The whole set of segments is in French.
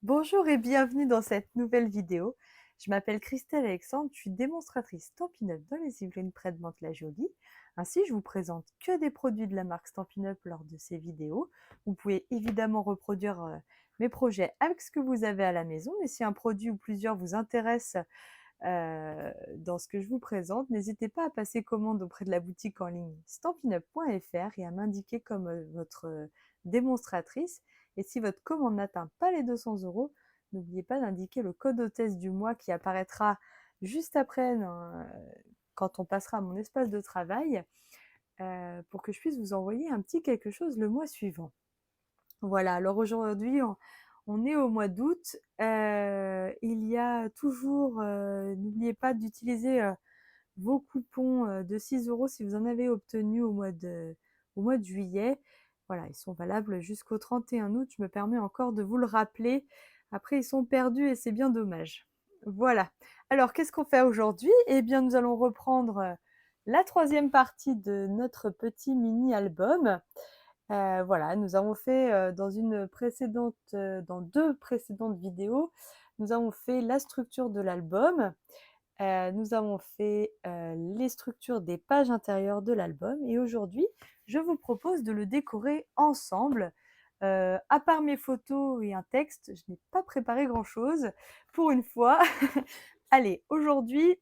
Bonjour et bienvenue dans cette nouvelle vidéo. Je m'appelle Christelle Alexandre, je suis démonstratrice Stampin' Up dans les Yvelines près de Mantes-la-Jolie. Ainsi, je vous présente que des produits de la marque Stampin' Up lors de ces vidéos. Vous pouvez évidemment reproduire mes projets avec ce que vous avez à la maison, mais si un produit ou plusieurs vous intéresse dans ce que je vous présente, n'hésitez pas à passer commande auprès de la boutique en ligne stampinup.fr et à m'indiquer comme votre démonstratrice. Et si votre commande n'atteint pas les 200 euros, n'oubliez pas d'indiquer le code hôtesse du mois qui apparaîtra juste après quand on passera à mon espace de travail pour que je puisse vous envoyer un petit quelque chose le mois suivant. Voilà, alors aujourd'hui, on est au mois d'août. Il y a toujours, n'oubliez pas d'utiliser vos coupons de 6 euros si vous en avez obtenu au mois de juillet. Voilà, ils sont valables jusqu'au 31 août. Je me permets encore de vous le rappeler. Après, ils sont perdus et c'est bien dommage. Voilà. Alors, qu'est-ce qu'on fait aujourd'hui? Eh bien, nous allons reprendre la troisième partie de notre petit mini-album. Voilà, nous avons fait dans deux précédentes vidéos, nous avons fait la structure de l'album, nous avons fait les structures des pages intérieures de l'album et aujourd'hui, je vous propose de le décorer ensemble. À part mes photos et un texte, je n'ai pas préparé grand-chose pour une fois. Allez, aujourd'hui,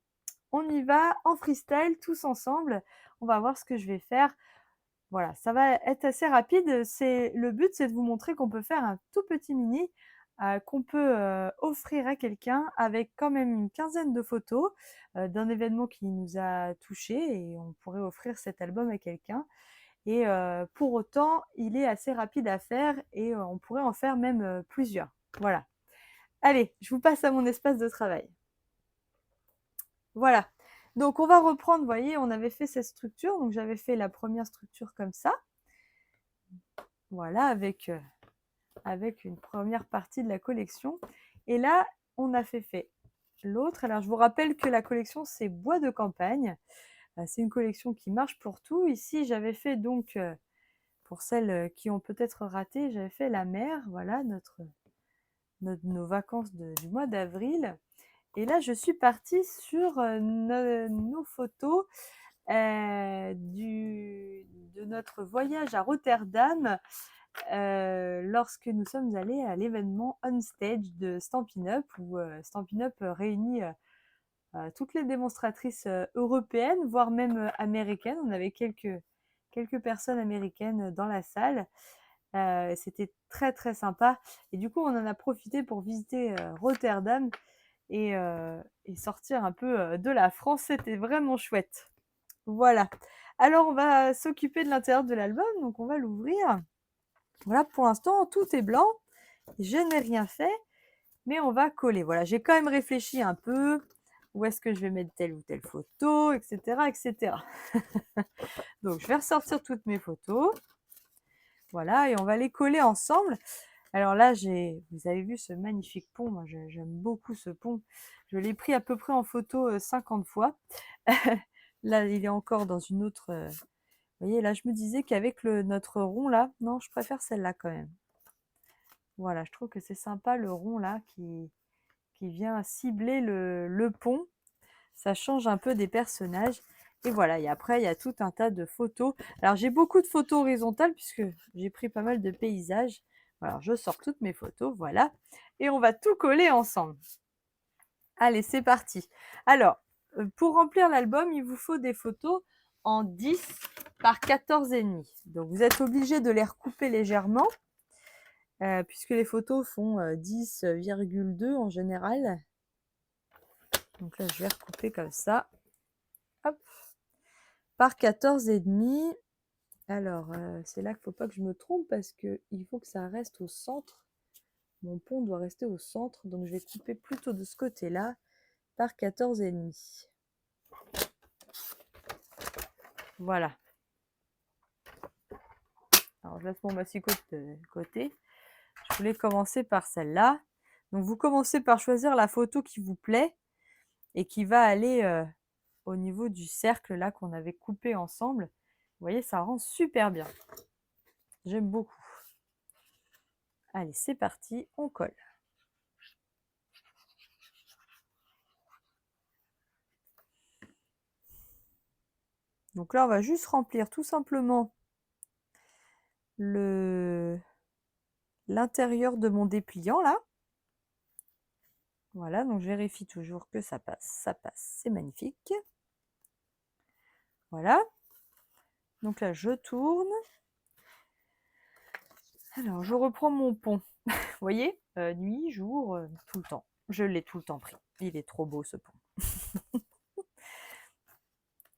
on y va en freestyle tous ensemble. On va voir ce que je vais faire. Voilà, ça va être assez rapide. Le but, c'est de vous montrer qu'on peut faire un tout petit mini qu'on peut offrir à quelqu'un avec quand même une quinzaine de photos d'un événement qui nous a touchés et on pourrait offrir cet album à quelqu'un. Et pour autant, il est assez rapide à faire et on pourrait en faire même plusieurs. Voilà. Allez, je vous passe à mon espace de travail. Voilà. Donc on va reprendre, vous voyez, on avait fait cette structure. Donc j'avais fait la première structure comme ça. Voilà, avec une première partie de la collection. Et là, on a fait l'autre. Alors, je vous rappelle que la collection, c'est Bois de campagne. C'est une collection qui marche pour tout. Ici, j'avais fait donc, pour celles qui ont peut-être raté, j'avais fait la mer, voilà, nos vacances du mois d'avril. Et là, je suis partie sur nos photos de notre voyage à Rotterdam lorsque nous sommes allés à l'événement On Stage de Stampin' Up, où Stampin' Up réunit toutes les démonstratrices européennes, voire même américaines. On avait quelques personnes américaines dans la salle. C'était très très sympa. Et du coup, on en a profité pour visiter Rotterdam et sortir un peu de la France. C'était vraiment chouette. Voilà. Alors, on va s'occuper de l'intérieur de l'album. Donc, on va l'ouvrir. Voilà, pour l'instant, tout est blanc. Je n'ai rien fait, mais on va coller. Voilà, j'ai quand même réfléchi un peu. Où est-ce que je vais mettre telle ou telle photo, etc., etc. Donc, je vais ressortir toutes mes photos. Voilà, et on va les coller ensemble. Alors là, vous avez vu ce magnifique pont. Moi, j'aime beaucoup ce pont. Je l'ai pris à peu près en photo 50 fois. Là, il est encore dans une autre... Vous voyez, là, je me disais qu'avec notre rond là, non, je préfère celle-là quand même. Voilà, je trouve que c'est sympa le rond là qui vient cibler le pont. Ça change un peu des personnages. Et voilà, et après, il y a tout un tas de photos. Alors, j'ai beaucoup de photos horizontales puisque j'ai pris pas mal de paysages. Alors, je sors toutes mes photos, voilà. Et on va tout coller ensemble. Allez, c'est parti. Alors, pour remplir l'album, il vous faut des photos en 10 par 14,5. Donc, vous êtes obligé de les recouper légèrement puisque les photos font 10,2 en général. Donc là, je vais recouper comme ça. Hop. Par 14,5. Alors, c'est là qu'il ne faut pas que je me trompe parce qu'il faut que ça reste au centre. Mon pont doit rester au centre, donc je vais couper plutôt de ce côté-là par 14,5. Voilà. Alors, je laisse mon massicot de côté. Je voulais commencer par celle-là. Donc, vous commencez par choisir la photo qui vous plaît et qui va aller au niveau du cercle là qu'on avait coupé ensemble. Vous voyez, ça rend super bien. J'aime beaucoup. Allez, c'est parti, on colle. Donc là, on va juste remplir tout simplement l'intérieur de mon dépliant là. Voilà, donc je vérifie toujours que ça passe, c'est magnifique. Voilà. Donc là, je tourne. Alors, je reprends mon pont. Vous voyez, nuit, jour, tout le temps. Je l'ai tout le temps pris. Il est trop beau ce pont.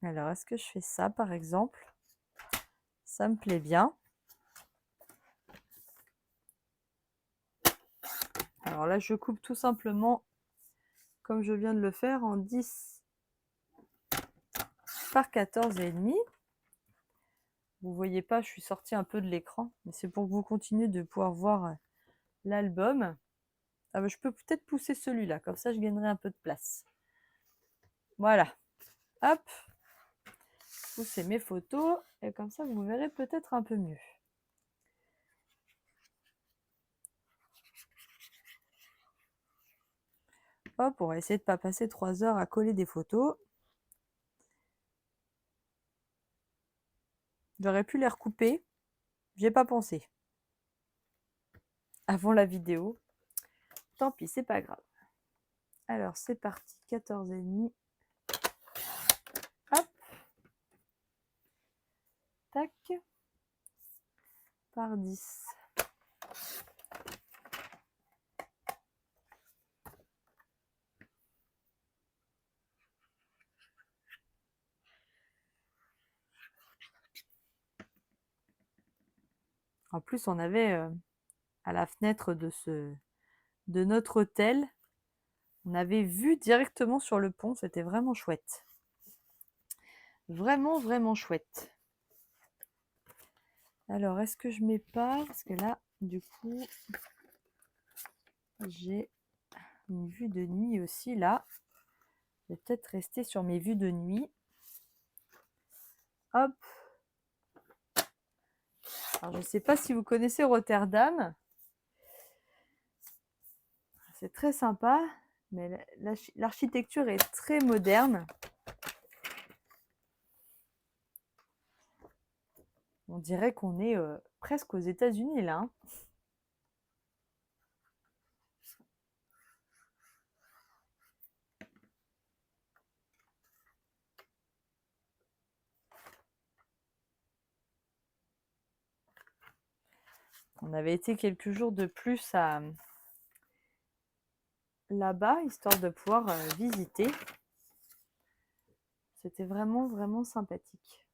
Alors, est-ce que je fais ça par exemple? Ça me plaît bien. Alors là, je coupe tout simplement, comme je viens de le faire, en 10 par 14,5. Vous voyez pas, je suis sortie un peu de l'écran, mais c'est pour que vous continuiez de pouvoir voir l'album. Ah bah, je peux peut-être pousser celui-là, comme ça je gagnerai un peu de place. Voilà. Hop. Pousser mes photos, et comme ça vous verrez peut-être un peu mieux. Hop, on va essayer de ne pas passer 3 heures à coller des photos. J'aurais pu les recouper, j'ai pas pensé. Avant la vidéo. Tant pis, c'est pas grave. Alors c'est parti, 14,5. Hop. Tac. Par 10. En plus, on avait à la fenêtre de notre hôtel, on avait vu directement sur le pont, c'était vraiment chouette. Vraiment, vraiment chouette. Alors, est-ce que je mets pas? Parce que là, du coup, j'ai une vue de nuit aussi, là. Je vais peut-être rester sur mes vues de nuit. Hop. Alors, je ne sais pas si vous connaissez Rotterdam. C'est très sympa, mais l'architecture est très moderne. On dirait qu'on est presque aux États-Unis, là. Hein. On avait été quelques jours de plus là-bas, histoire de pouvoir visiter. C'était vraiment, vraiment sympathique.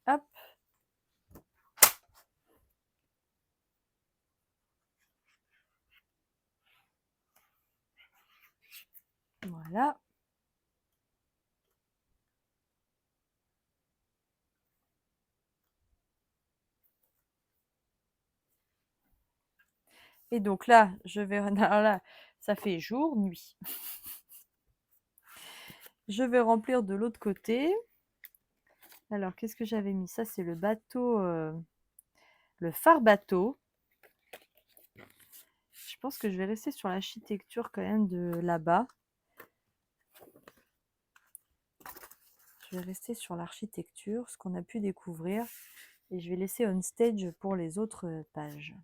Hop. Voilà. Et donc là, je vais... Alors là, ça fait jour, nuit. Je vais remplir de l'autre côté. Alors, qu'est-ce que j'avais mis? Ça, c'est le bateau, le phare bateau. Je pense que je vais rester sur l'architecture quand même de là-bas. Je vais rester sur l'architecture, ce qu'on a pu découvrir. Et je vais laisser on stage pour les autres pages.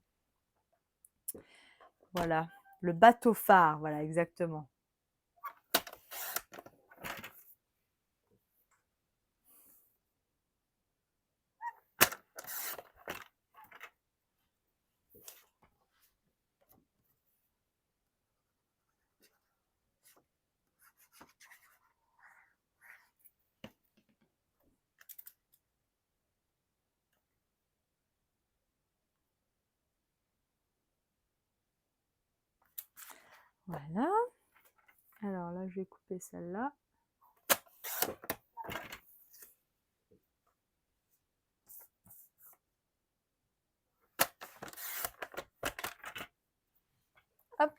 Voilà, le bateau phare, voilà, exactement. Voilà. Alors là, je vais couper celle-là. Hop.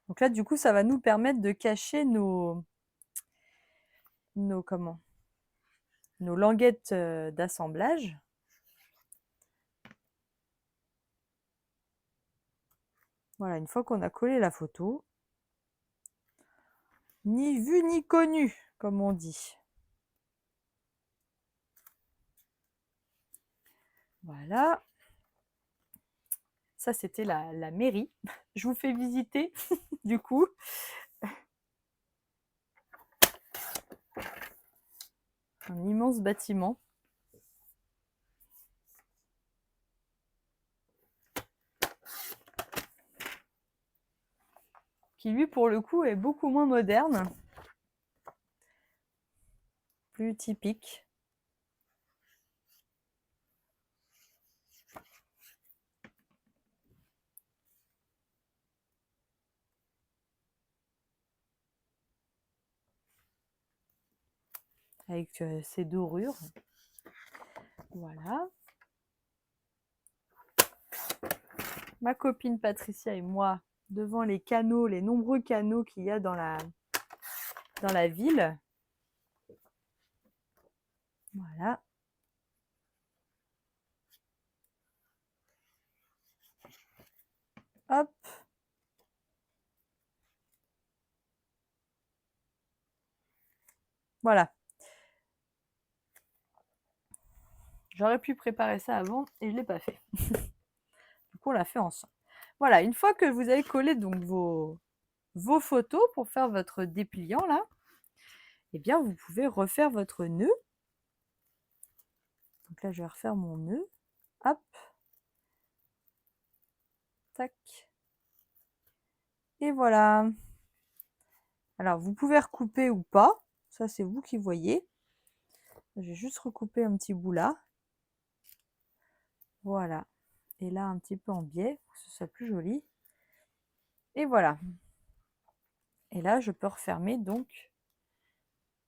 Donc là, du coup, ça va nous permettre de cacher nos languettes d'assemblage. Voilà, une fois qu'on a collé la photo, Ni vu ni connu, comme on dit. Voilà. Ça, c'était la mairie. Je vous fais visiter, du coup. Un immense bâtiment. Qui, lui, pour le coup, est beaucoup moins moderne. Plus typique. Avec ses dorures. Voilà. Ma copine Patricia et moi, devant les canaux, les nombreux canaux qu'il y a dans la ville. Voilà. Hop. Voilà. J'aurais pu préparer ça avant et je ne l'ai pas fait. Du coup, on l'a fait ensemble. Voilà, une fois que vous avez collé donc vos photos pour faire votre dépliant là, eh bien, vous pouvez refaire votre nœud. Donc là, je vais refaire mon nœud. Hop. Tac. Et voilà. Alors, vous pouvez recouper ou pas. Ça, c'est vous qui voyez. Je vais juste recouper un petit bout là. Voilà. Et là, un petit peu en biais, pour que ce soit plus joli. Et voilà. Et là, je peux refermer donc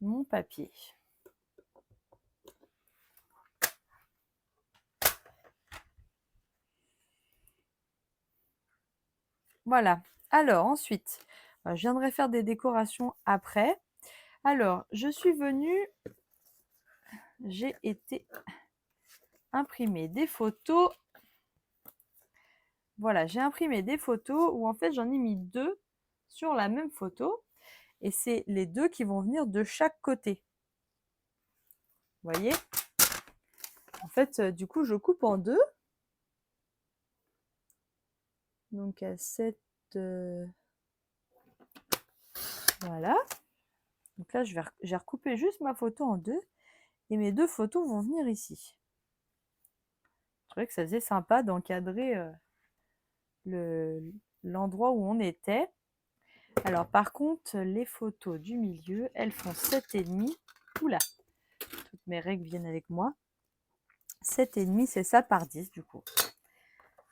mon papier. Voilà. Alors, ensuite, je viendrai faire des décorations après. Alors, je suis venue, j'ai été imprimer des photos. Voilà, j'ai imprimé des photos où en fait j'en ai mis 2 sur la même photo. Et c'est les 2 qui vont venir de chaque côté. Vous voyez? En fait, du coup, je coupe en 2. Donc à cette... voilà. Donc là, j'ai recoupé juste ma photo en 2. Et mes 2 photos vont venir ici. Je trouvais que ça faisait sympa d'encadrer l'endroit où on était. Alors par contre, les photos du milieu, elles font 7,5. Oula, toutes mes règles viennent avec moi. 7,5, c'est ça par 10 du coup.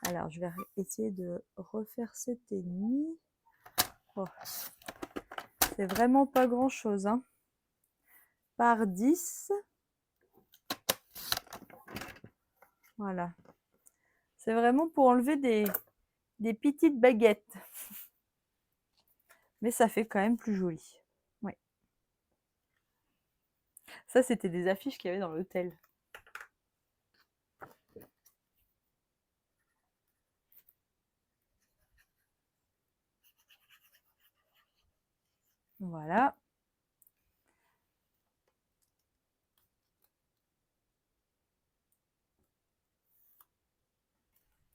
Alors je vais essayer de refaire 7,5. Oh. C'est vraiment pas grand chose, hein. Par 10. Voilà. C'est vraiment pour enlever des petites baguettes. Mais ça fait quand même plus joli. Ouais. Ça, c'était des affiches qu'il y avait dans l'hôtel. Voilà.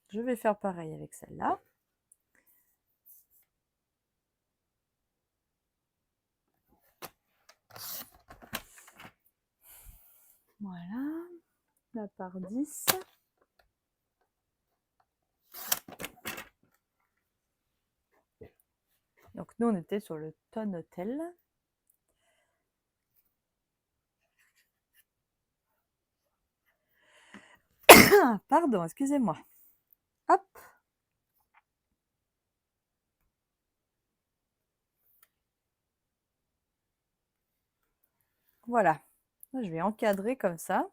Je vais faire pareil avec celle-là. Voilà. La par 10. Donc nous, on était sur le Ton Hotel. Pardon, excusez-moi. Hop. Voilà. Je vais encadrer comme ça.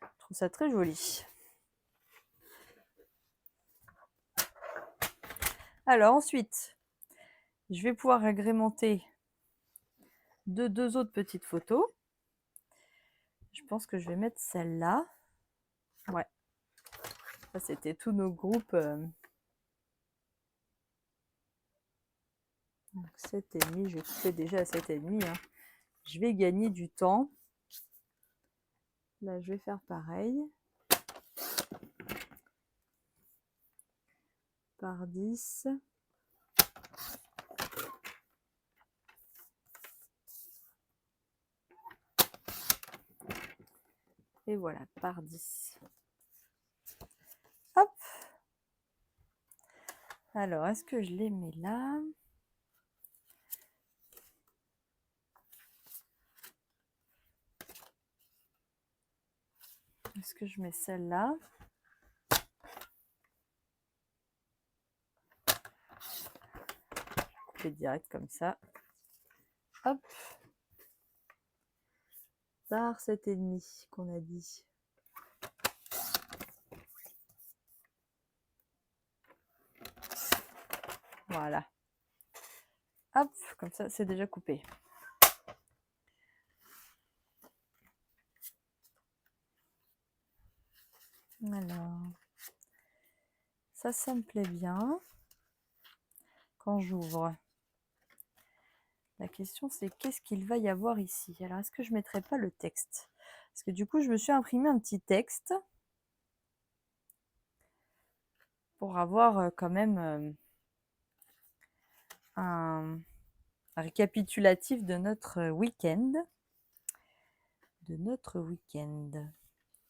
Je trouve ça très joli. Alors ensuite, je vais pouvoir agrémenter de 2 autres petites photos. Je pense que je vais mettre celle-là. Ouais. Ça, c'était tous nos groupes Donc 7,5, je vais couper déjà à 7,5. Hein. Je vais gagner du temps. Là, je vais faire pareil. Par 10. Et voilà, par 10. Hop. Alors, est-ce que je les mets là? Est-ce que je mets celle-là? Couper direct comme ça. Hop. Par 7,5 qu'on a dit. Voilà. Hop, comme ça, c'est déjà coupé. Alors, ça me plaît bien. Quand j'ouvre. La question, c'est qu'est-ce qu'il va y avoir ici? Alors, est-ce que je ne mettrai pas le texte? Parce que du coup, je me suis imprimé un petit texte pour avoir quand même un récapitulatif de notre week-end.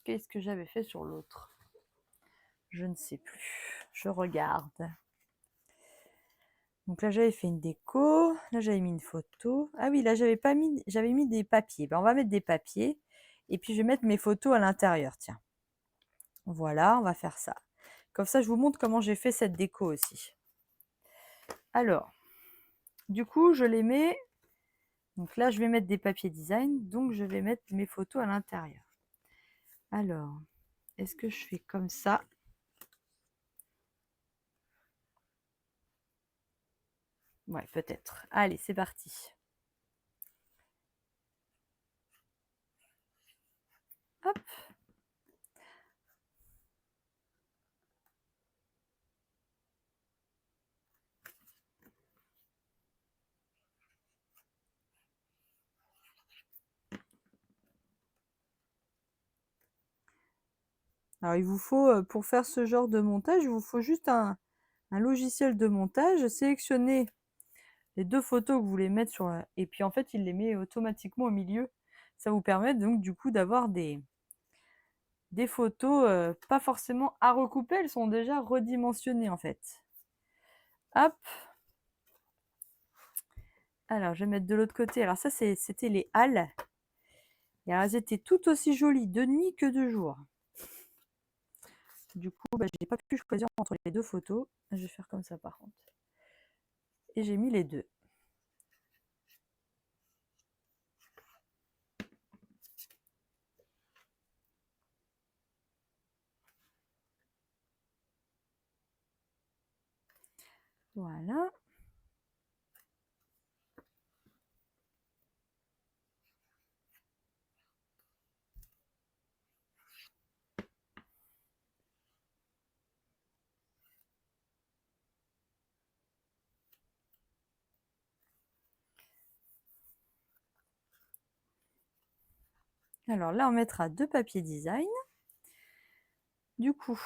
Qu'est-ce que j'avais fait sur l'autre? Je ne sais plus. Je regarde. Donc là, j'avais fait une déco. Là, j'avais mis une photo. Ah oui, là, j'avais mis des papiers. Ben, on va mettre des papiers. Et puis, je vais mettre mes photos à l'intérieur. Tiens. Voilà, on va faire ça. Comme ça, je vous montre comment j'ai fait cette déco aussi. Alors, du coup, je les mets. Donc là, je vais mettre des papiers design. Donc, je vais mettre mes photos à l'intérieur. Alors, est-ce que je fais comme ça? Ouais, peut-être. Allez, c'est parti. Hop. Alors, il vous faut, pour faire ce genre de montage, il vous faut juste un logiciel de montage. Sélectionnez les 2 photos que vous voulez mettre sur la... Et puis, en fait, il les met automatiquement au milieu. Ça vous permet donc, du coup, d'avoir des photos pas forcément à recouper. Elles sont déjà redimensionnées, en fait. Hop. Alors, je vais mettre de l'autre côté. Alors, ça, c'était les halles. Et alors, elles étaient toutes aussi jolies de nuit que de jour. Du coup, je n'ai pas pu choisir entre les 2 photos. Je vais faire comme ça, par contre. Et j'ai mis les 2. Voilà. Alors là, on mettra 2 papiers design. Du coup,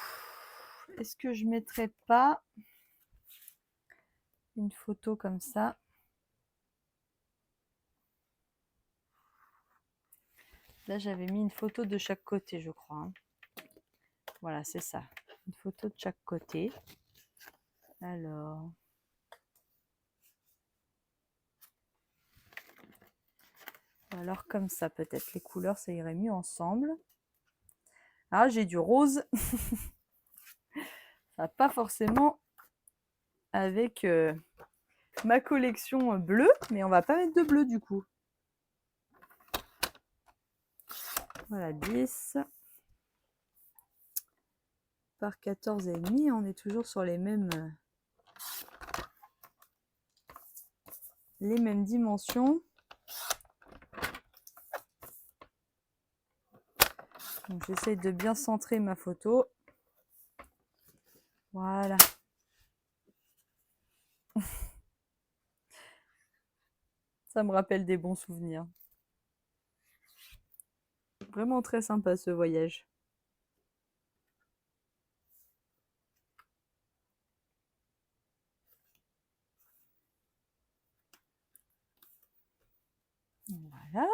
est-ce que je ne mettrais pas une photo comme ça? Là, j'avais mis une photo de chaque côté, je crois. Hein. Voilà, c'est ça. Une photo de chaque côté. Alors comme ça, peut-être. Les couleurs, ça irait mieux ensemble. Ah, j'ai du rose. Ça va pas forcément avec ma collection bleue, mais on va pas mettre de bleu du coup. Voilà, 10 par 14,5. On est toujours sur les mêmes dimensions. Donc j'essaie de bien centrer ma photo. Voilà. Ça me rappelle des bons souvenirs. Vraiment très sympa ce voyage. Voilà,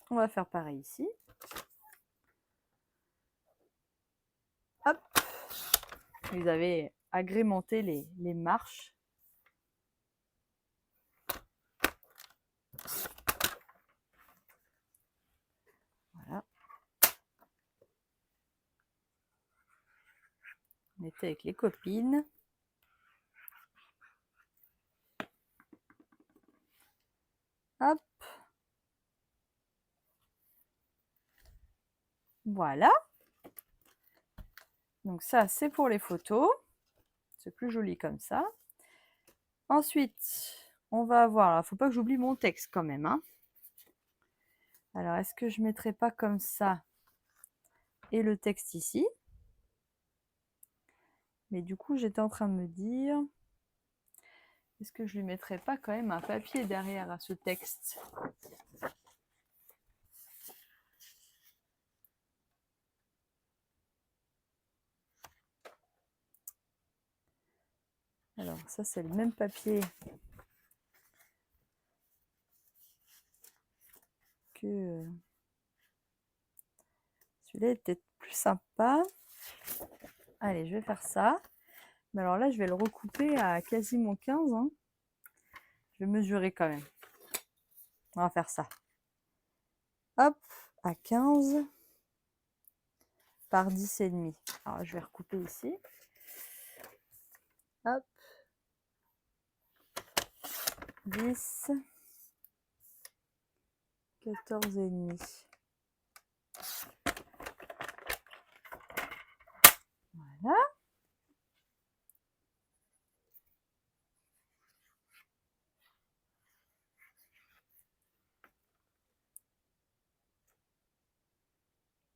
on va faire pareil ici. Hop, vous avez agrémenté les marches. Voilà. On était avec les copines. Hop. Voilà. Donc ça, c'est pour les photos. C'est plus joli comme ça. Ensuite, on va avoir... Il ne faut pas que j'oublie mon texte quand même. Hein. Alors, est-ce que je ne mettrai pas comme ça et le texte ici? Mais du coup, j'étais en train de me dire... Est-ce que je lui mettrai pas quand même un papier derrière à ce texte? Alors, ça, c'est le même papier que... Celui-là est peut-être plus sympa. Allez, je vais faire ça. Mais alors là, je vais le recouper à quasiment 15. Hein. Je vais mesurer quand même. On va faire ça. Hop, à 15 par 10,5. Alors, je vais recouper ici. Hop. 10, 14,5. Voilà.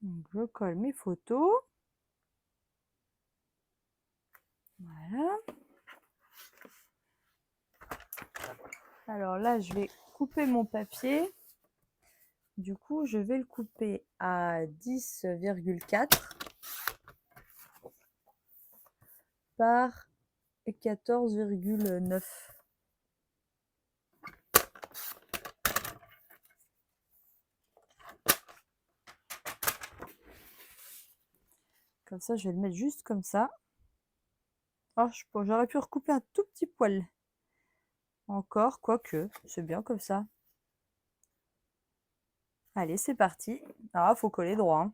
Donc, je colle mes photos. Voilà. Alors là, je vais couper mon papier. Du coup, je vais le couper à 10,4 par 14,9. Comme ça, je vais le mettre juste comme ça. Oh, j'aurais pu recouper un tout petit poil. Encore, quoique, c'est bien comme ça. Allez, c'est parti. Ah, faut coller droit. Hein.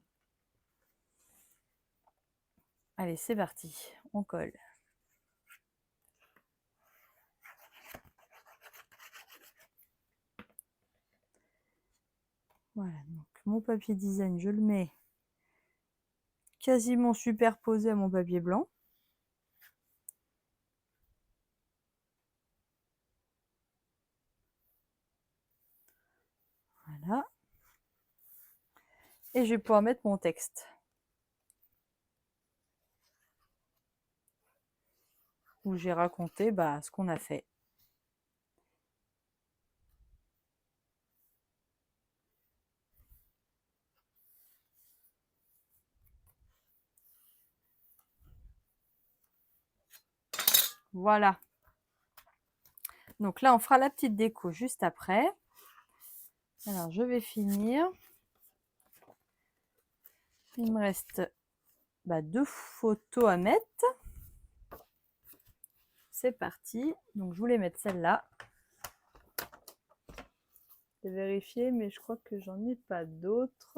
Allez, c'est parti. On colle. Voilà, donc mon papier design, je le mets quasiment superposé à mon papier blanc. Voilà. Et je vais pouvoir mettre mon texte. Où j'ai raconté ce qu'on a fait. Voilà. Donc là, on fera la petite déco juste après. Alors, je vais finir. Il me reste 2 photos à mettre. C'est parti. Donc, je voulais mettre celle-là. Je vais vérifier, mais je crois que j'en ai pas d'autres.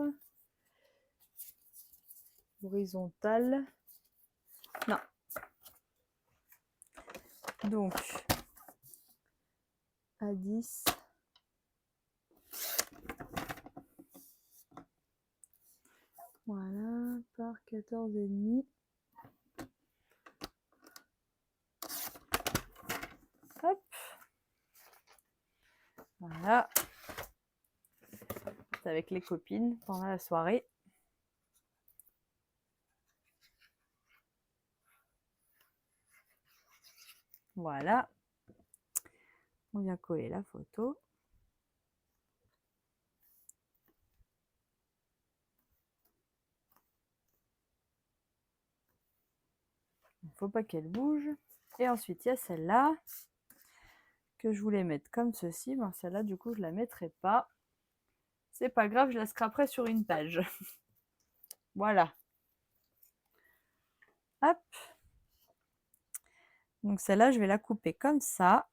Horizontale. Non. Donc, à 10. Voilà, par 14,5. Hop. Voilà. C'est avec les copines pendant la soirée. Voilà. On vient coller la photo. Il ne faut pas qu'elle bouge. Et ensuite, il y a celle-là que je voulais mettre comme ceci. Bon, celle-là, du coup, je ne la mettrai pas. C'est pas grave, je la scraperai sur une page. Voilà. Hop. Donc celle-là, je vais la couper comme ça.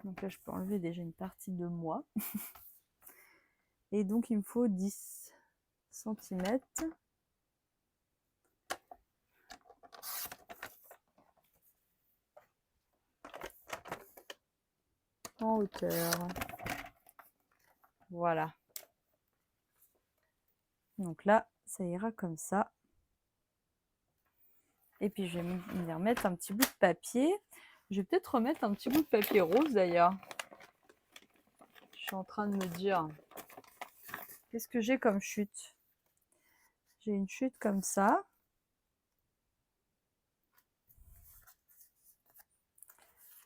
Donc là, je peux enlever déjà une partie de moi. Et donc, il me faut 10 cm en hauteur. Voilà. Donc là, ça ira comme ça. Et puis, je vais venir mettre un petit bout de papier. Je vais peut-être remettre un petit bout de papier rose d'ailleurs. Je suis en train de me dire, qu'est-ce que j'ai comme chute? J'ai une chute comme ça.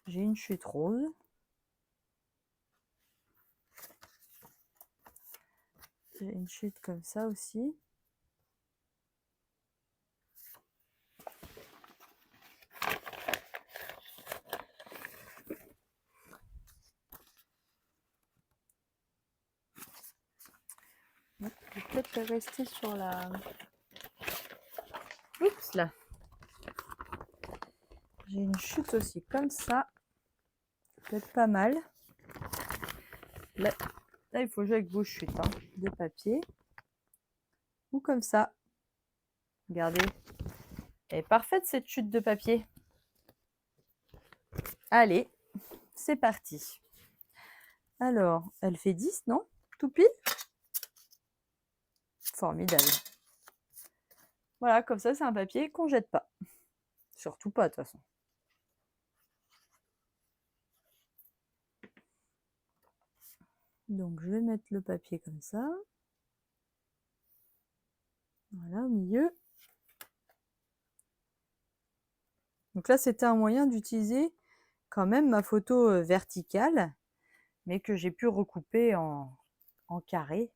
J'ai une chute rose. J'ai une chute comme ça aussi. Je vais peut-être rester sur la... Oups là. J'ai une chute aussi comme ça. Peut-être pas mal. Là, il faut jouer avec vos chutes de papier. Ou comme ça. Regardez. Elle est parfaite cette chute de papier. Allez, c'est parti. Alors, elle fait 10, non? Tout pile? Formidable. Voilà, comme ça, c'est un papier qu'on jette pas. Surtout pas, de toute façon. Donc, je vais mettre le papier comme ça. Voilà, au milieu. Donc là, c'était un moyen d'utiliser quand même ma photo verticale, mais que j'ai pu recouper en carré,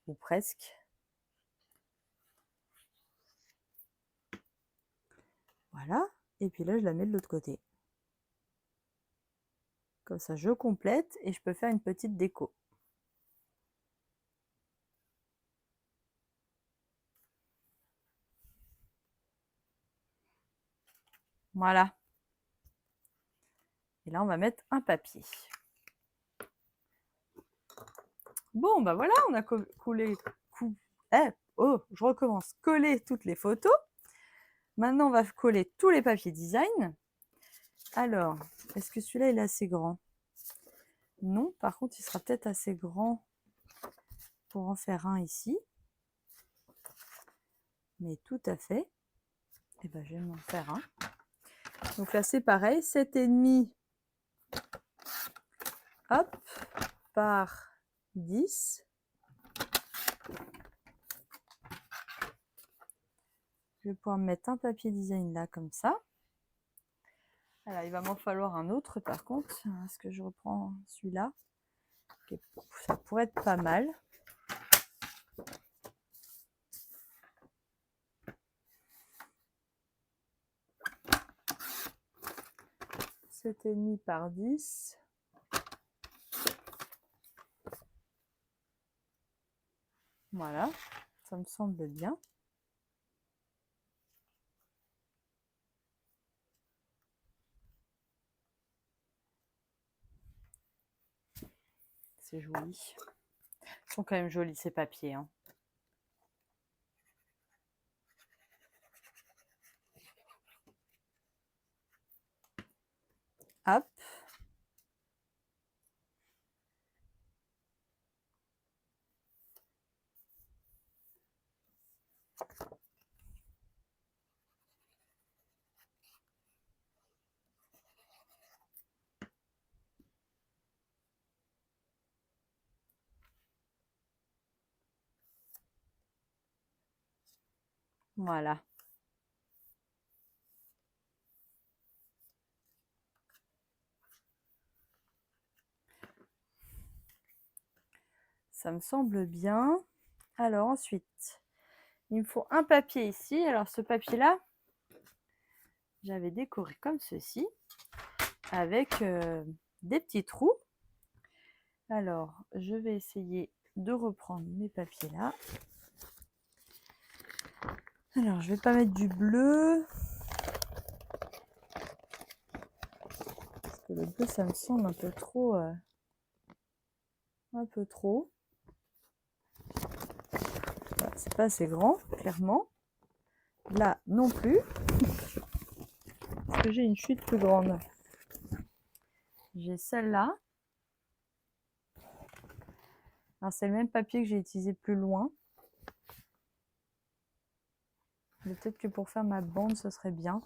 ou presque. Voilà. Et puis là, je la mets de l'autre côté. Comme ça, je complète et je peux faire une petite déco. Voilà. Et là, on va mettre un papier. Bon, bah voilà, on a collé... je recommence. Coller toutes les photos. Maintenant, on va coller tous les papiers design. Alors, est-ce que celui-là, il est assez grand? Non, par contre, il sera peut-être assez grand pour en faire un ici. Mais tout à fait. Et ben, je vais m'en faire un. Donc là, c'est pareil, 7,5 hop, par 10. Je vais pouvoir mettre un papier design là, comme ça. Alors, il va m'en falloir un autre, par contre. Est-ce que je reprends celui-là? Ça pourrait être pas mal. C'était mis par 10. Voilà, ça me semble bien. C'est joli. Ils sont quand même jolis ces papiers. Hop. Voilà. Ça me semble bien. Alors ensuite, il me faut un papier ici. Alors ce papier-là, j'avais décoré comme ceci, avec des petits trous. Alors, je vais essayer de reprendre mes papiers là. Alors, je vais pas mettre du bleu. Parce que le bleu, ça me semble un peu trop. Voilà, c'est pas assez grand, clairement. Là, non plus. Parce que j'ai une chute plus grande. J'ai celle-là. Alors, c'est le même papier que j'ai utilisé plus loin. Mais peut-être que pour faire ma bande, ce serait bien.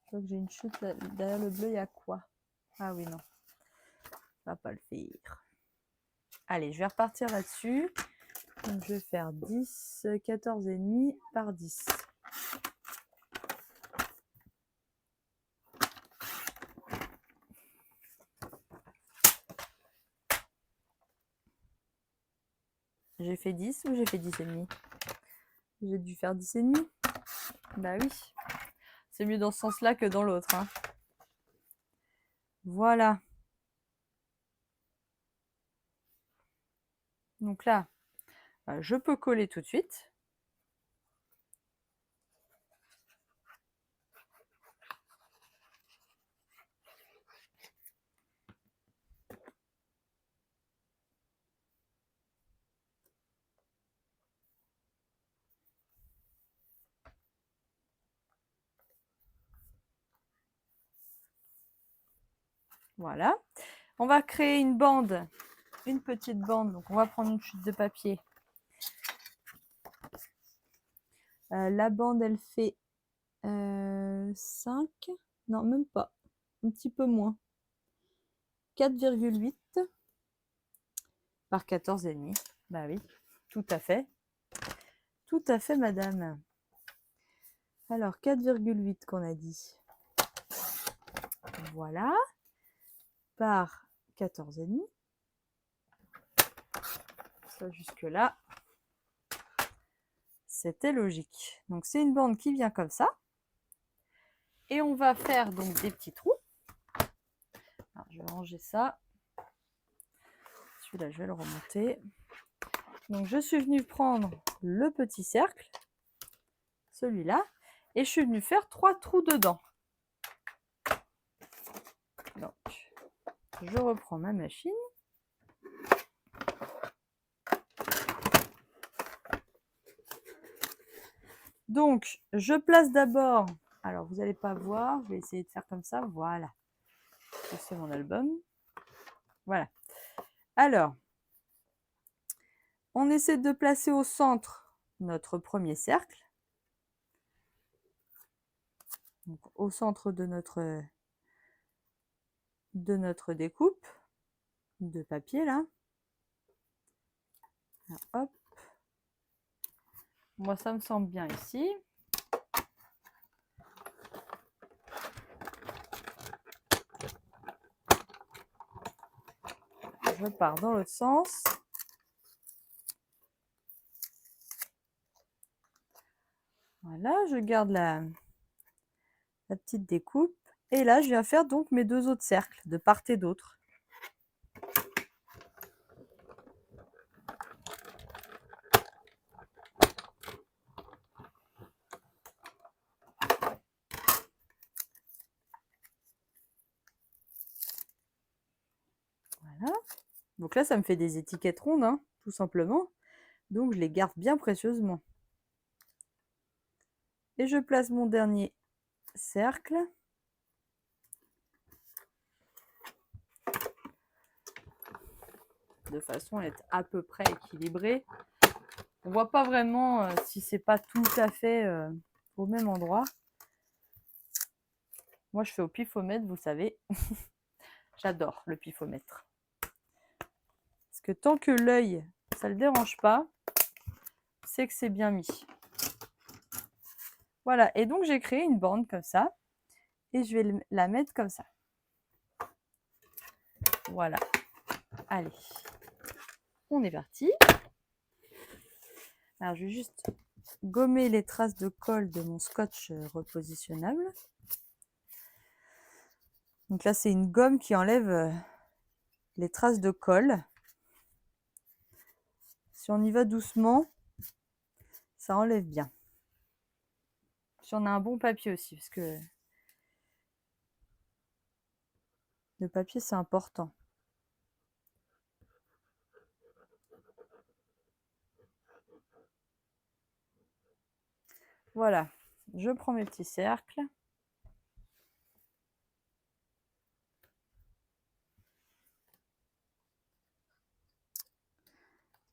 Je vois que j'ai une chute là, derrière le bleu, il y a quoi? Ah oui, non. Ça va pas le faire. Allez, je vais repartir là-dessus. Donc, je vais faire 10, 14,5 par 10. J'ai fait 10 ou j'ai fait 10,5? J'ai dû faire 10,5. Bah oui. C'est mieux dans ce sens-là que dans l'autre. Hein. Voilà. Donc là, je peux coller tout de suite. Voilà. On va créer une bande, une petite bande. Donc on va prendre une chute de papier. La bande, elle fait 5. Non, même pas. Un petit peu moins. 4,8 par 14,5. Bah oui, tout à fait. Tout à fait, madame. Alors, 4,8 qu'on a dit. Voilà. Par 14,5. Ça, jusque-là, c'était logique. Donc, c'est une bande qui vient comme ça. Et on va faire donc des petits trous. Alors, je vais ranger ça. Celui-là, je vais le remonter. Donc, je suis venue prendre le petit cercle, celui-là, et je suis venue faire 3 trous dedans. Donc, je reprends ma machine. Donc, je place d'abord, alors vous n'allez pas voir, je vais essayer de faire comme ça, voilà. C'est mon album. Voilà. Alors, on essaie de placer au centre notre premier cercle. Donc, au centre de notre découpe de papier, là. Alors, hop. Moi, ça me semble bien ici. Je pars dans l'autre sens. Voilà, je garde la petite découpe. Et là, je viens faire donc mes 2 autres cercles de part et d'autre. Voilà. Donc là, ça me fait des étiquettes rondes, hein, tout simplement. Donc, je les garde bien précieusement. Et je place mon dernier cercle. De façon à être à peu près équilibré. On voit pas vraiment si c'est pas tout à fait au même endroit. Moi, je fais au pifomètre, vous savez. J'adore le pifomètre. Parce que tant que l'œil, ça le dérange pas, c'est que c'est bien mis. Voilà, et donc j'ai créé une bande comme ça. Et je vais la mettre comme ça. Voilà. Allez, on est parti. Alors, je vais juste gommer les traces de colle de mon scotch repositionnable. Donc là, c'est une gomme qui enlève les traces de colle. Si on y va doucement, ça enlève bien. Si on a un bon papier aussi, parce que le papier, c'est important. Voilà, je prends mes petits cercles.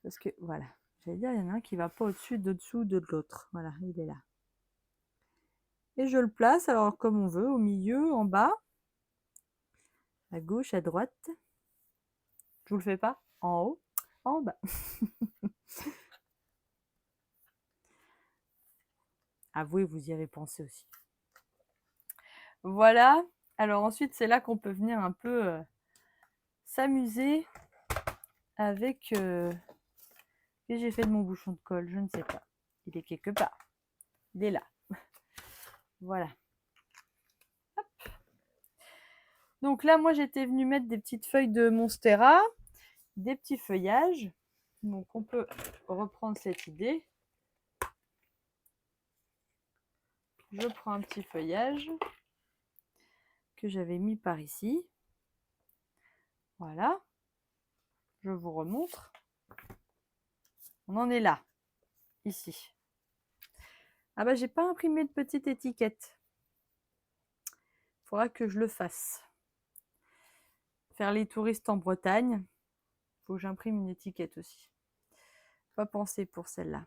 Parce que, voilà, j'allais dire, il y en a un qui ne va pas au-dessus, de dessous de l'autre. Voilà, il est là. Et je le place, alors comme on veut, au milieu, en bas, à gauche, à droite. Je vous le fais pas? En haut, en bas. Avouez, vous y avez pensé aussi. Voilà. Alors ensuite, c'est là qu'on peut venir un peu s'amuser avec... Qu'est-ce que j'ai fait de mon bouchon de colle? Je ne sais pas. Il est quelque part. Il est là. Voilà. Hop. Donc là, moi, j'étais venue mettre des petites feuilles de Monstera, des petits feuillages. Donc on peut reprendre cette idée. Je prends un petit feuillage que j'avais mis par ici. Voilà. Je vous remontre. On en est là, ici. Ah bah j'ai pas imprimé de petite étiquette. Il faudra que je le fasse. Faire les touristes en Bretagne, il faut que j'imprime une étiquette aussi. Pas pensé pour celle-là.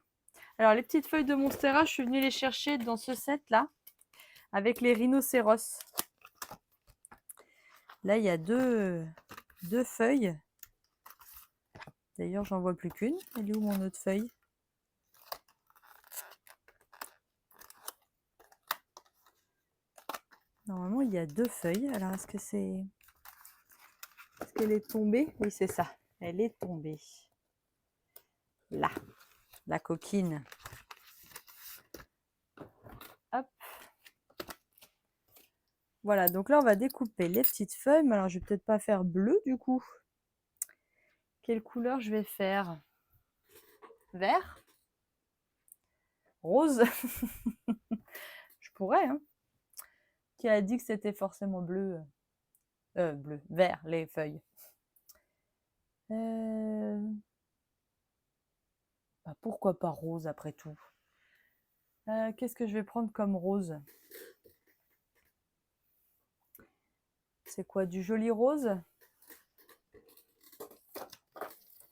Alors les petites feuilles de Monstera, je suis venue les chercher dans ce set-là, avec les rhinocéros. Là, il y a deux feuilles. D'ailleurs, j'en vois plus qu'une. Elle est où mon autre feuille? Normalement, il y a deux feuilles. Alors, est-ce que c'est... Est-ce qu'elle est tombée? Oui, c'est ça. Elle est tombée. Là, la coquine. Hop. Voilà, donc là, on va découper les petites feuilles. Mais alors, je vais peut-être pas faire bleu, du coup. Quelle couleur je vais faire? Vert? Rose? Je pourrais, hein. Qui a dit que c'était forcément bleu? Bleu, vert, les feuilles. Bah, pourquoi pas rose, après tout? Qu'est-ce que je vais prendre comme rose? C'est quoi, du joli rose?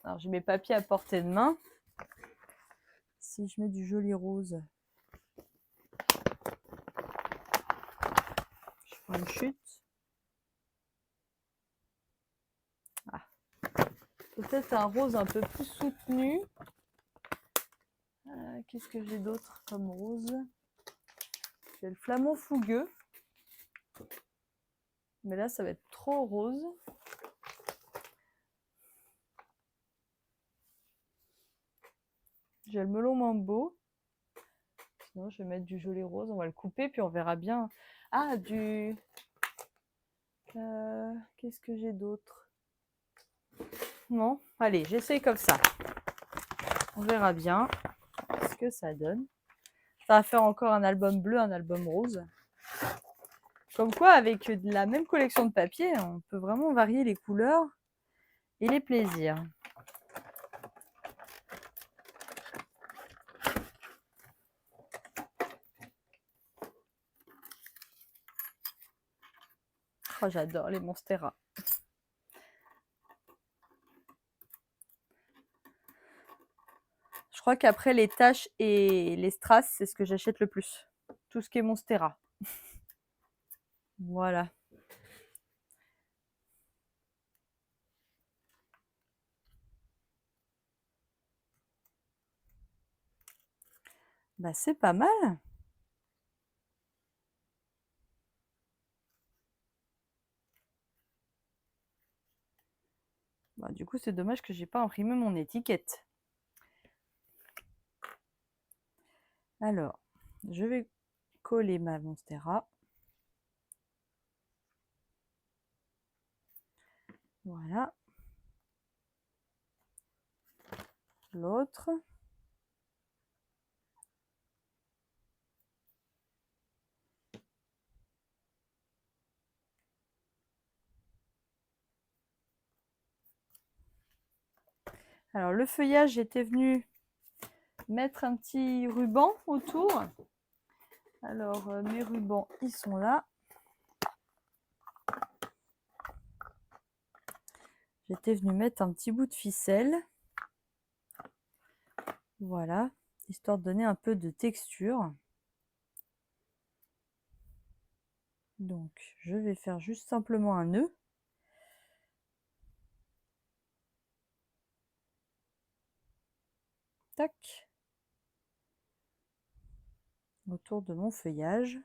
Alors, j'ai mes papiers à portée de main. Si je mets du joli rose, je prends une chute. Ah. Peut-être un rose un peu plus soutenu. Qu'est-ce que j'ai d'autre comme rose? J'ai le flamant fougueux. Mais là, ça va être trop rose. J'ai le melon mambo. Sinon, je vais mettre du joli rose. On va le couper, puis on verra bien. Ah, du... qu'est-ce que j'ai d'autre? Non, allez, j'essaye comme ça. On verra bien ce que ça donne. Ça va faire encore un album bleu, un album rose. Comme quoi, avec la même collection de papier, on peut vraiment varier les couleurs et les plaisirs. Oh, j'adore les Monstera. Je crois qu'après les taches et les strass, c'est ce que j'achète le plus. Tout ce qui est Monstera. Voilà. Bah, c'est pas mal. Bah, du coup, c'est dommage que j'ai pas imprimé mon étiquette. Alors, je vais coller ma Monstera. Voilà. L'autre. Alors, le feuillage, j'étais venue mettre un petit ruban autour. Alors, mes rubans, ils sont là. J'étais venue mettre un petit bout de ficelle. Voilà, histoire de donner un peu de texture. Donc, je vais faire juste simplement un nœud. Tac. Autour de mon feuillage.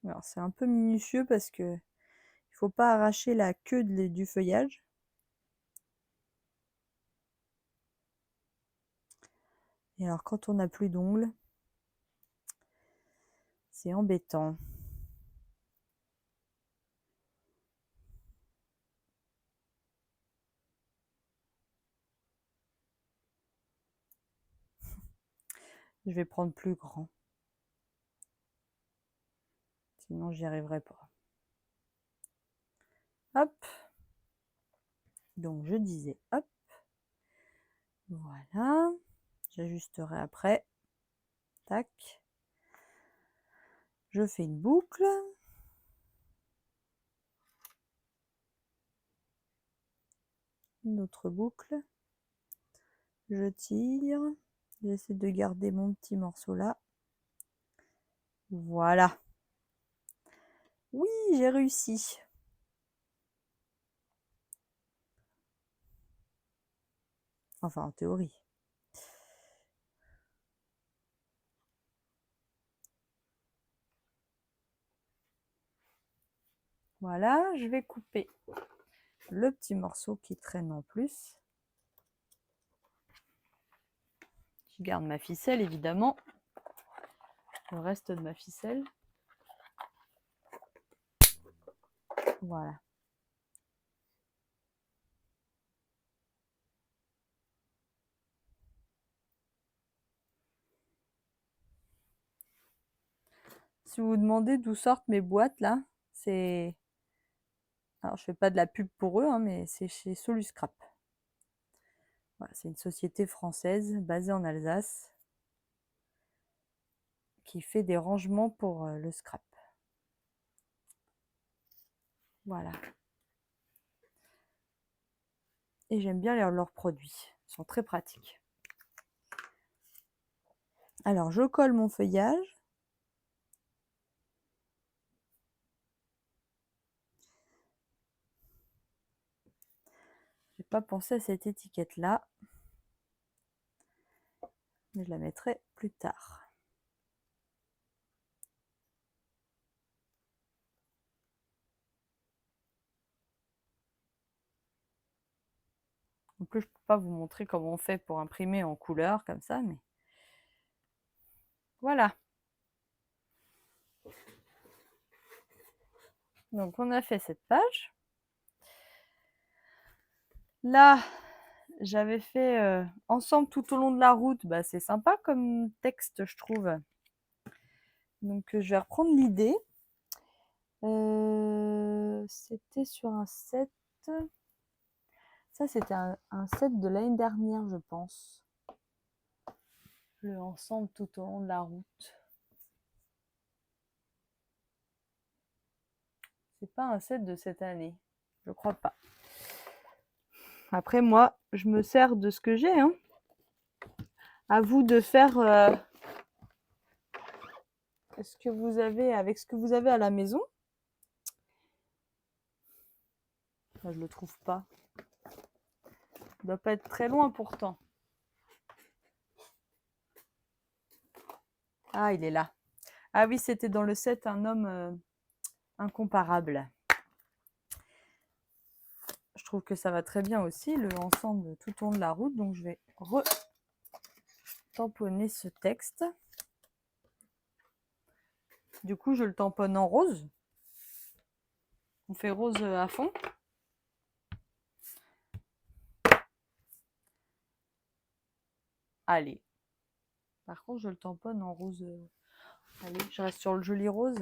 Alors, c'est un peu minutieux parce que il faut pas arracher la queue du feuillage. Et alors, quand on n'a plus d'ongles, c'est embêtant. Je vais prendre plus grand. Sinon, j'y arriverai pas. Hop. Donc, je disais, hop. Voilà. J'ajusterai après. Tac. Je fais une boucle. Une autre boucle. Je tire. J'essaie de garder mon petit morceau là. Voilà. Oui, j'ai réussi. Enfin, en théorie. Voilà, je vais couper le petit morceau qui traîne en plus. Je garde ma ficelle, évidemment. Le reste de ma ficelle. Voilà. Si vous vous demandez d'où sortent mes boîtes, là, c'est... Alors, je fais pas de la pub pour eux, hein, mais c'est chez Soluscrap. Voilà, c'est une société française basée en Alsace qui fait des rangements pour le scrap. Voilà. Et j'aime bien leurs produits. Ils sont très pratiques. Alors, je colle mon feuillage. J'ai pas pensé à cette étiquette-là. Mais je la mettrai plus tard. En plus, je ne peux pas vous montrer comment on fait pour imprimer en couleur comme ça, mais voilà. Donc, on a fait cette page. Là, j'avais fait ensemble tout au long de la route. Bah, c'est sympa comme texte, je trouve. Donc, je vais reprendre l'idée. C'était sur un set. Ça, c'était un set de l'année dernière, je pense. Le ensemble tout au long de la route. C'est pas un set de cette année. Je crois pas. Après, moi, je me sers de ce que j'ai. Hein. À vous de faire ce que vous avez avec ce que vous avez à la maison. Là, je le trouve pas. Il doit pas être très loin pourtant. Ah, il est là. Ah oui, c'était dans le set Un homme incomparable. Je trouve que ça va très bien aussi, le ensemble tout au long de la route. Donc, je vais tamponner ce texte. Du coup, je le tamponne en rose. On fait rose à fond. Allez. Par contre, je le tamponne en rose. Allez, je reste sur le joli rose.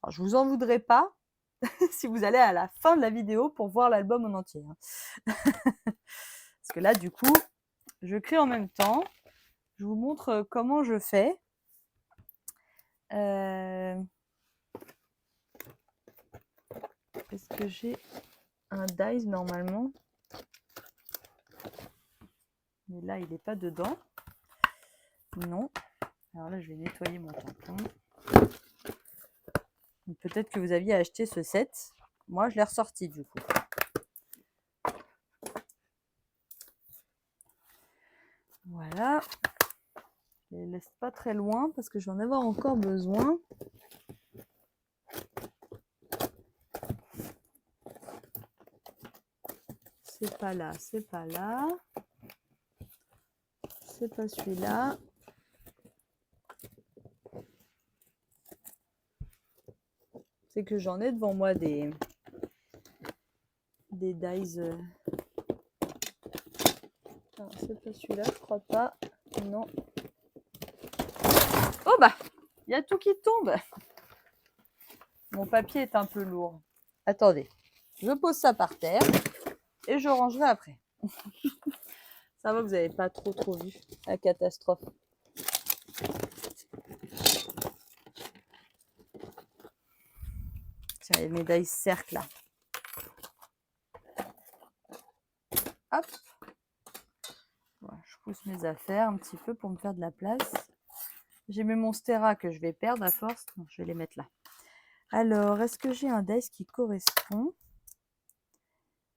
Alors, je vous en voudrais pas si vous allez à la fin de la vidéo pour voir l'album en entier. Parce que là, du coup, je crée en même temps. Je vous montre comment je fais. Est-ce que j'ai un dies normalement? Mais là, il n'est pas dedans. Non. Alors là, je vais nettoyer mon tampon. Peut-être que vous aviez acheté ce set. Moi, je l'ai ressorti du coup. Voilà. Je ne les laisse pas très loin parce que je vais en avoir encore besoin. C'est pas là, c'est pas là. C'est pas celui-là. C'est que j'en ai devant moi des dies. Non, c'est pas celui-là, je crois pas. Non. Oh bah, il y a tout qui tombe. Mon papier est un peu lourd. Attendez, je pose ça par terre et je rangerai après. Ça va, vous n'avez pas trop vu la catastrophe. Tiens, les médailles cercles là. Hop. Voilà, je pousse mes affaires un petit peu pour me faire de la place. J'ai mes Monstera que je vais perdre à force. Donc, je vais les mettre là. Alors, est-ce que j'ai un dice qui correspond?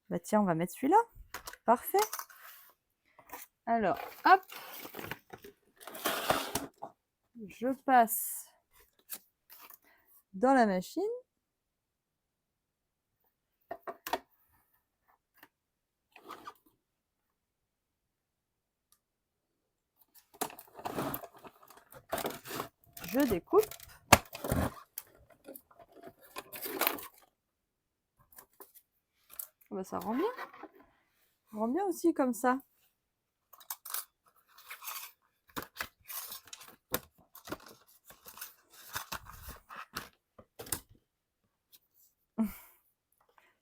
Bah tiens, on va mettre celui-là. Parfait. Alors, hop. Je passe dans la machine. Je découpe. Bah, ça rend bien. Ça rend bien aussi comme ça.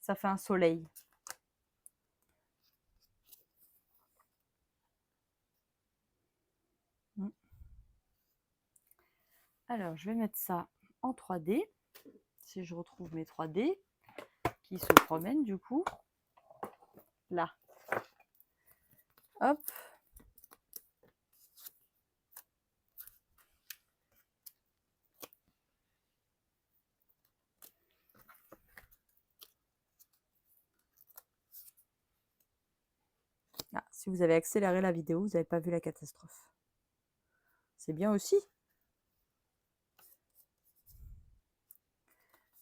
Ça fait un soleil. Alors, je vais mettre ça en 3D. Si je retrouve mes 3D qui se promènent du coup. Là. Hop. Ah, si vous avez accéléré la vidéo, vous n'avez pas vu la catastrophe. C'est bien aussi.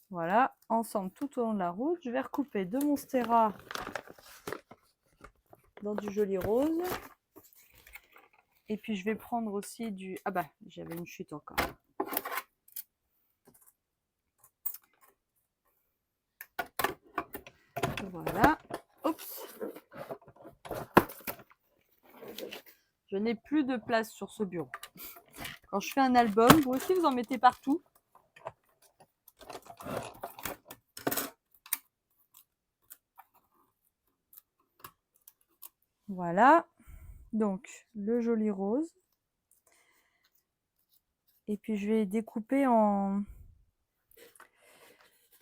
Voilà, ensemble tout au long de la route. Je vais recouper deux Monstera dans du joli rose. Et puis je vais prendre aussi du... Ah bah, j'avais une chute encore. Voilà. Oups. Je n'ai plus de place sur ce bureau. Quand je fais un album, vous aussi vous en mettez partout. Voilà. Donc, le joli rose. Et puis, je vais découper en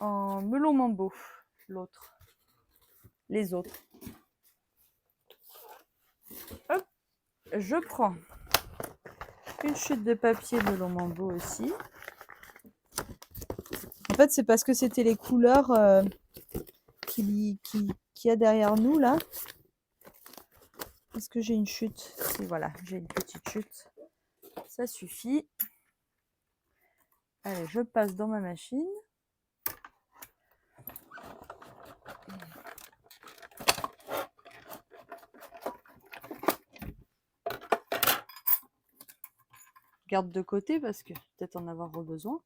melon mambo, l'autre. Les autres. Hop. Je prends une chute de papier melon mambo aussi. En fait, c'est parce que c'était les couleurs qu'il y a derrière nous là. Est-ce que j'ai une chute? Et voilà, j'ai une petite chute. Ça suffit. Allez, je passe dans ma machine. Garde de côté parce que peut-être en avoir besoin.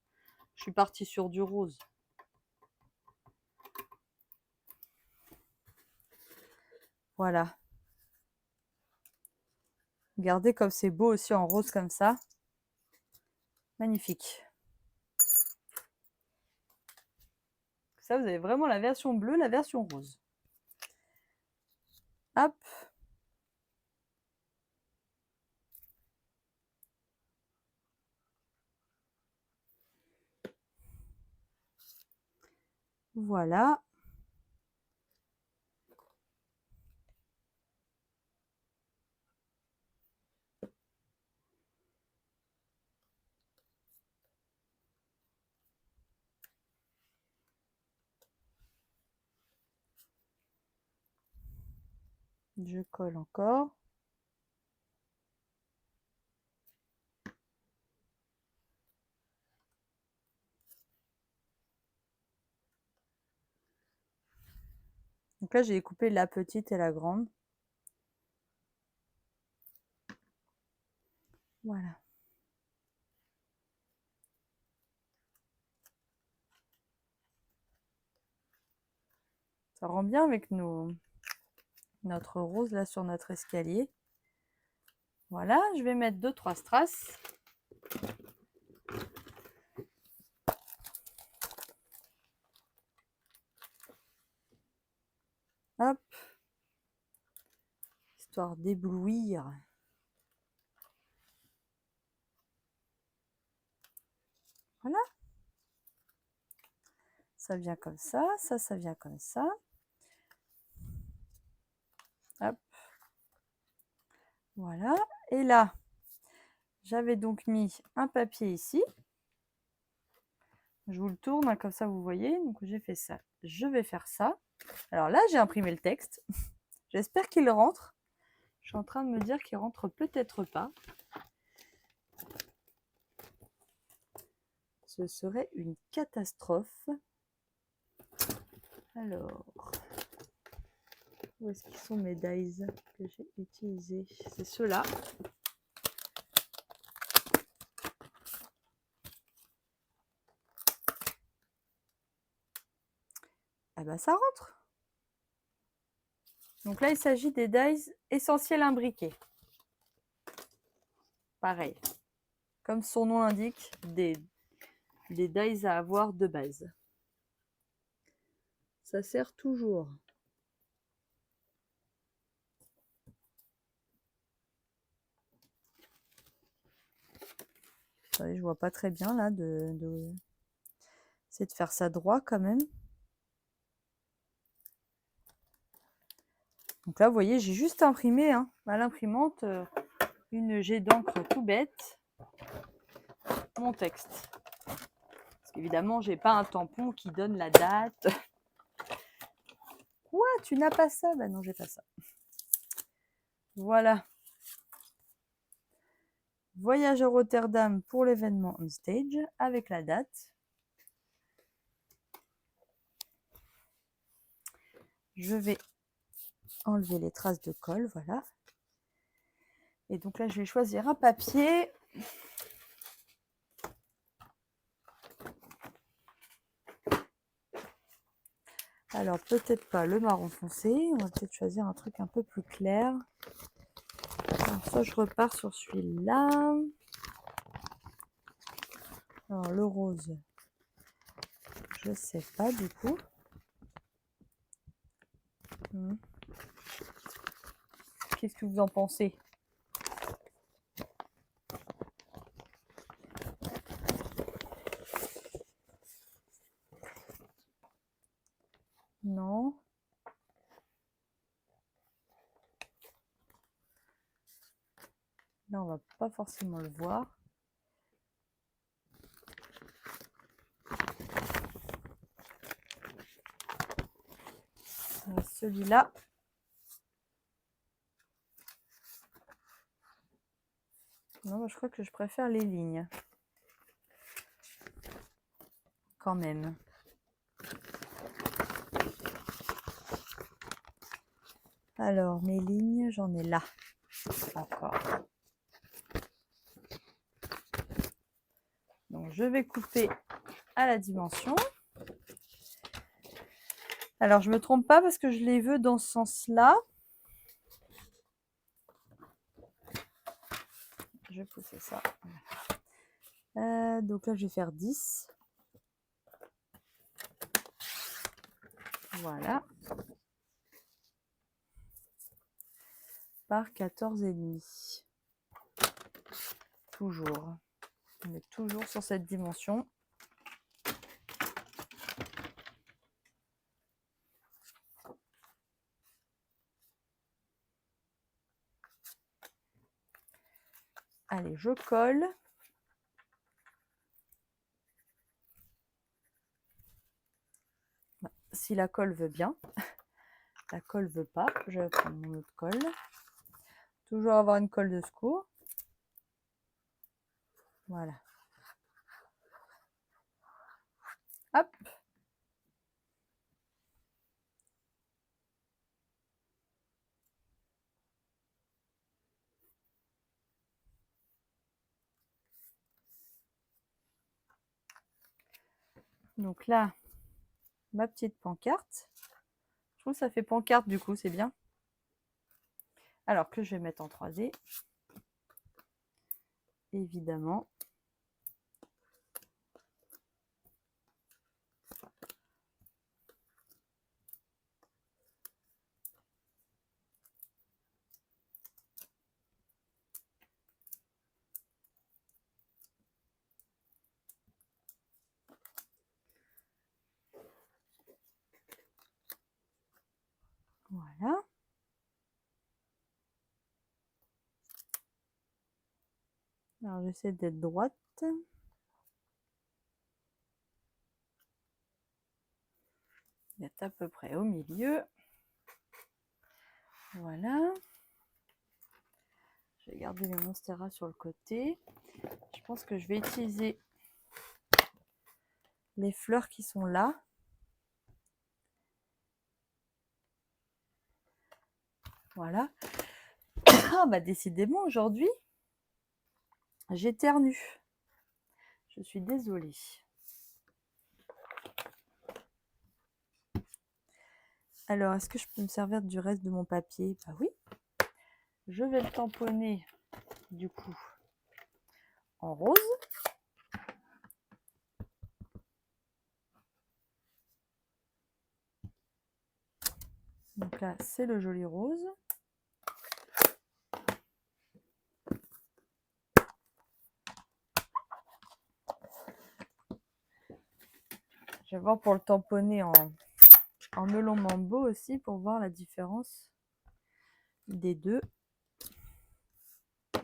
Je suis partie sur du rose. Voilà. Regardez comme c'est beau aussi en rose comme ça. Magnifique. Ça, vous avez vraiment la version bleue, la version rose. Hop. Voilà. Je colle encore. Donc là, j'ai découpé la petite et la grande. Voilà. Ça rend bien avec notre rose là sur notre escalier. Voilà, je vais mettre 2-3 strass. Hop. Histoire d'éblouir. Voilà. Ça vient comme ça, ça vient comme ça. Hop. Voilà. Et là, j'avais donc mis un papier ici. Je vous le tourne, hein, comme ça vous voyez. Donc j'ai fait ça. Je vais faire ça. Alors là, j'ai imprimé le texte. J'espère qu'il rentre. Je suis en train de me dire qu'il rentre peut-être pas. Ce serait une catastrophe. Alors, où est-ce qu'ils sont mes dies que j'ai utilisés? C'est ceux-là. Ah bah ça rentre. Donc là, il s'agit des dies essentiels imbriqués. Pareil. Comme son nom l'indique, des dies à avoir de base. Ça sert toujours. Attendez, je vois pas très bien là c'est de faire ça droit quand même. Donc là, vous voyez, j'ai juste imprimé hein, à l'imprimante une jet d'encre tout bête mon texte. Parce qu'évidemment, j'ai pas un tampon qui donne la date. Quoi? Tu n'as pas ça? Ben non, j'ai pas ça. Voilà. Voyage à Rotterdam pour l'événement on stage avec la date. Je vais enlever les traces de colle, voilà. Et donc là, je vais choisir un papier. Alors, peut-être pas le marron foncé. On va peut-être choisir un truc un peu plus clair. Alors, ça, je repars sur celui-là. Alors, le rose, je sais pas du coup. Qu'est-ce que vous en pensez? Non. Là, on va pas forcément le voir. celui-là. Non, je crois que je préfère les lignes. Quand même. Alors, mes lignes, j'en ai là. Encore. Donc, je vais couper à la dimension. Alors, je ne me trompe pas parce que je les veux dans ce sens-là. Je vais pousser ça. Donc là, je vais faire 10. Voilà. Par 14,5. Toujours. On est toujours sur cette dimension. Allez, je colle. Si la colle veut bien. La colle veut pas. Je vais prendre mon autre colle. Toujours avoir une colle de secours. Voilà. Hop. Donc là, ma petite pancarte. Je trouve que ça fait pancarte du coup, c'est bien. Alors que je vais mettre en 3D. Évidemment. Voilà. Alors j'essaie d'être droite. D'être à peu près au milieu. Voilà. Je vais garder les monstera sur le côté. Je pense que je vais utiliser les fleurs qui sont là. Voilà. Ah bah décidément aujourd'hui, j'éternue. Je suis désolée. Alors, est-ce que je peux me servir du reste de mon papier? Bah oui. Je vais le tamponner du coup en rose. Donc là, c'est le joli rose. Je vais voir pour le tamponner en melon mambo aussi pour voir la différence des deux.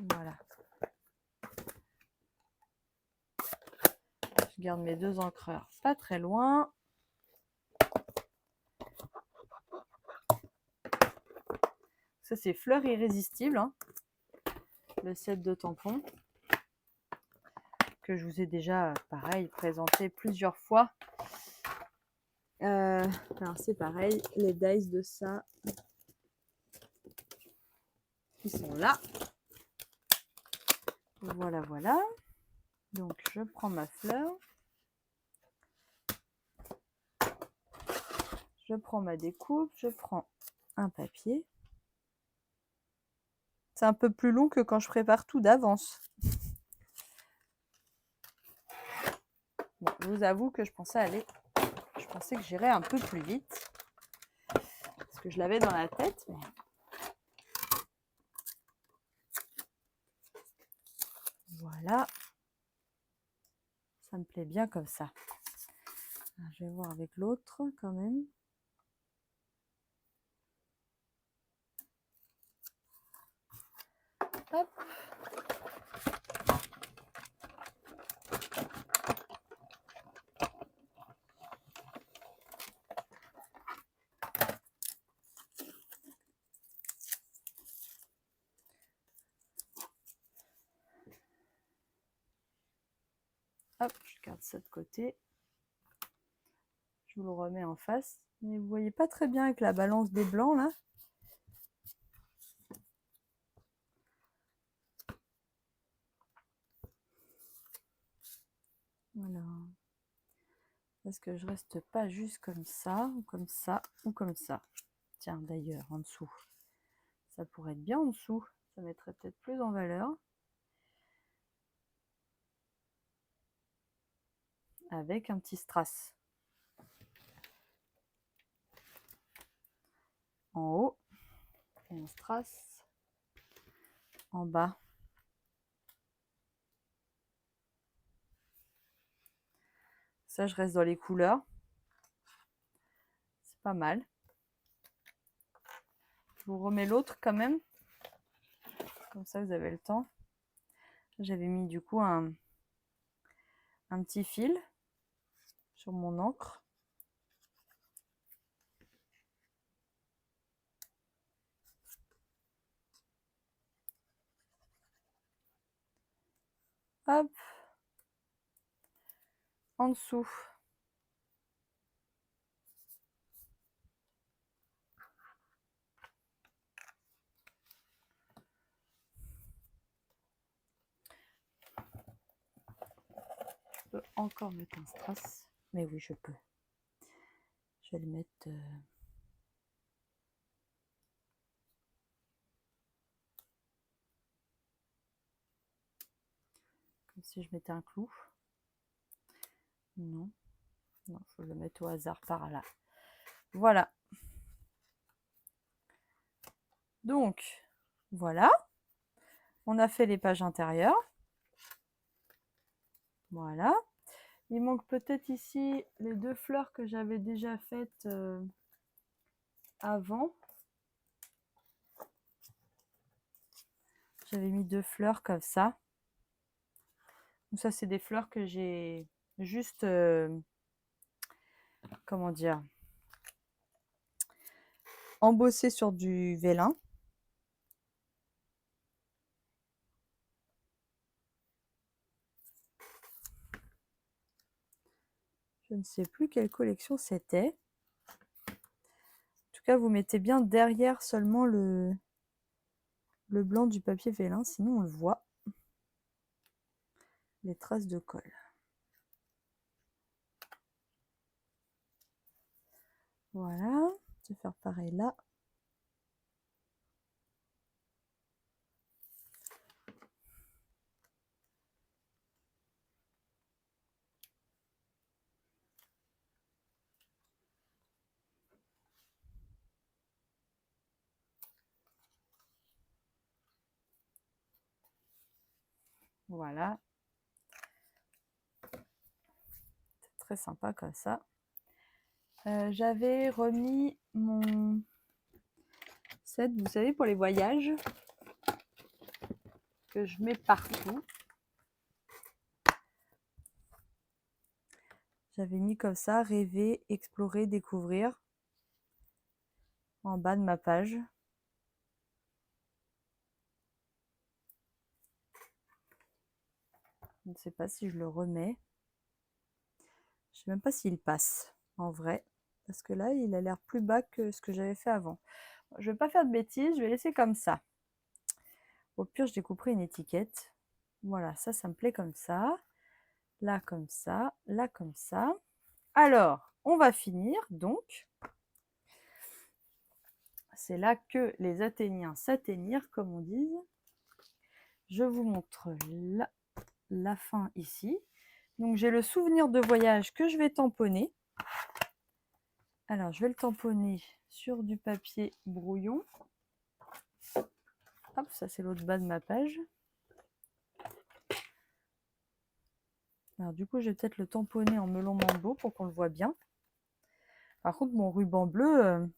Voilà. Je garde mes deux encreurs pas très loin. Ça, c'est Fleur Irrésistible, hein, le set de tampons que je vous ai déjà, pareil, présenté plusieurs fois. Alors, c'est pareil, les dice de ça, ils sont là. Voilà, voilà. Donc, je prends ma fleur. Je prends ma découpe. Je prends un papier. C'est un peu plus long que quand je prépare tout d'avance. Bon, je vous avoue que je pensais que j'irais un peu plus vite. Parce que je l'avais dans la tête. Mais... Voilà. Ça me plaît bien comme ça. Alors, je vais voir avec l'autre quand même. Hop. mettre ça de côté. Je vous le remets en face. Mais vous voyez pas très bien avec la balance des blancs là. Voilà. Parce que je reste pas juste comme ça, ou comme ça, ou comme ça. Tiens, d'ailleurs, en dessous. Ça pourrait être bien en dessous. Ça mettrait peut-être plus en valeur. Avec un petit strass. En haut. Et un strass en bas. Ça, je reste dans les couleurs. C'est pas mal. Je vous remets l'autre quand même. Comme ça, vous avez le temps. J'avais mis du coup un petit fil sur mon encre. Hop. En dessous. Je peux encore mettre un strass. Mais oui, je peux. Je vais le mettre... comme si je mettais un clou. Non. Non, je vais le mettre au hasard par là. Voilà. Donc, voilà. On a fait les pages intérieures. Voilà. Il manque peut-être ici les 2 fleurs que j'avais déjà faites avant. J'avais mis 2 fleurs comme ça. Donc ça, c'est des fleurs que j'ai juste, comment dire, embossées sur du vélin. Je ne sais plus quelle collection c'était. En tout cas, vous mettez bien derrière seulement le blanc du papier vélin, sinon on le voit. Les traces de colle. Voilà, je vais faire pareil là. Voilà. C'est très sympa comme ça. J'avais remis mon set, vous savez, pour les voyages, que je mets partout. J'avais mis comme ça, rêver, explorer, découvrir, en bas de ma page. Je ne sais pas si je le remets. Je ne sais même pas s'il passe, en vrai. Parce que là, il a l'air plus bas que ce que j'avais fait avant. Je ne vais pas faire de bêtises, je vais laisser comme ça. Au pire, je découperai une étiquette. Voilà, ça me plaît comme ça. Là, comme ça. Là, comme ça. Alors, on va finir, donc. C'est là que les Athéniens s'atteignirent, comme on dit. Je vous montre la fin ici. Donc, j'ai le souvenir de voyage que je vais tamponner. Alors, je vais le tamponner sur du papier brouillon. Hop, ça c'est l'autre bas de ma page. Alors, du coup, je vais peut-être le tamponner en melon mambo pour qu'on le voit bien. Par contre, mon ruban bleu,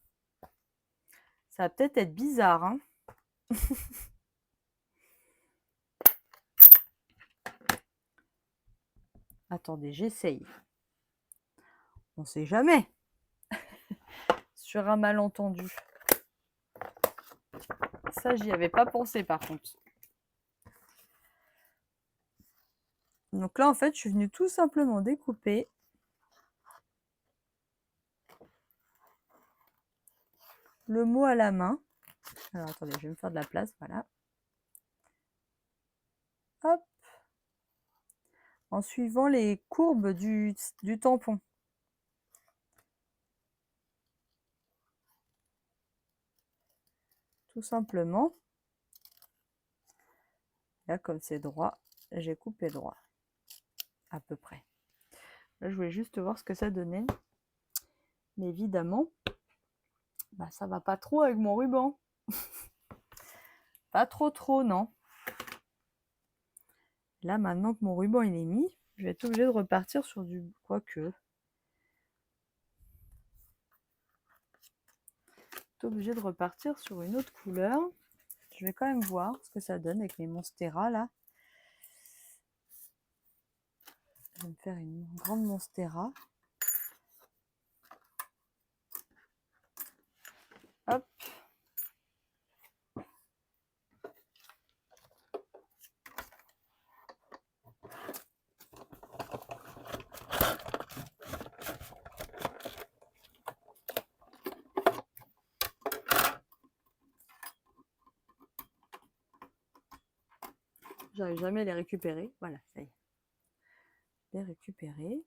ça va peut-être être bizarre, hein. Attendez, j'essaye. On ne sait jamais. Sur un malentendu. Ça, j'y avais pas pensé par contre. Donc là, en fait, je suis venue tout simplement découper le mot à la main. Alors, attendez, je vais me faire de la place, voilà. Hop. En suivant les courbes du tampon. Tout simplement. Là, comme c'est droit, j'ai coupé droit. À peu près. Là, je voulais juste voir ce que ça donnait. Mais évidemment, bah, ça va pas trop avec mon ruban. Pas trop, non. Là, maintenant que mon ruban il est mis, je vais être obligée de repartir sur du... Quoique. Obligée de repartir sur une autre couleur. Je vais quand même voir ce que ça donne avec mes Monstera là. Je vais me faire une grande Monstera. Hop. J'arrive jamais à les récupérer. Voilà, ça y est. Les récupérer.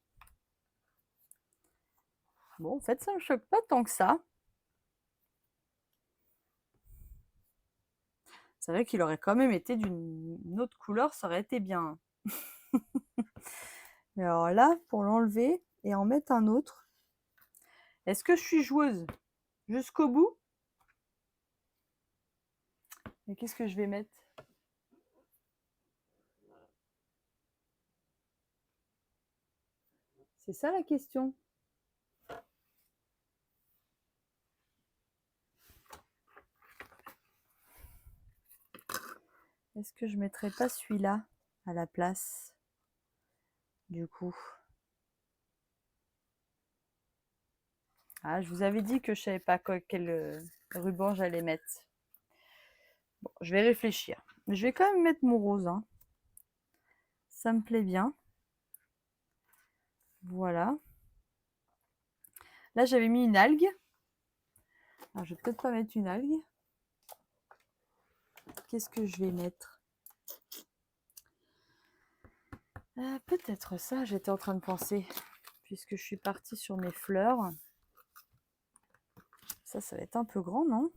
Bon, en fait, ça me choque pas tant que ça. C'est vrai qu'il aurait quand même été d'une autre couleur, ça aurait été bien. Mais alors là, pour l'enlever et en mettre un autre, est-ce que je suis joueuse jusqu'au bout? Mais qu'est-ce que je vais mettre? C'est ça la question. Est-ce que je mettrais pas celui-là à la place du coup? Ah, je vous avais dit que je savais pas quel ruban j'allais mettre. Bon, je vais réfléchir. Je vais quand même mettre mon rose. Hein. Ça me plaît bien. Voilà. Là, j'avais mis une algue. Alors, je vais peut-être pas mettre une algue. Qu'est-ce que je vais mettre? Peut-être ça, j'étais en train de penser. Puisque je suis partie sur mes fleurs. Ça va être un peu grand, non?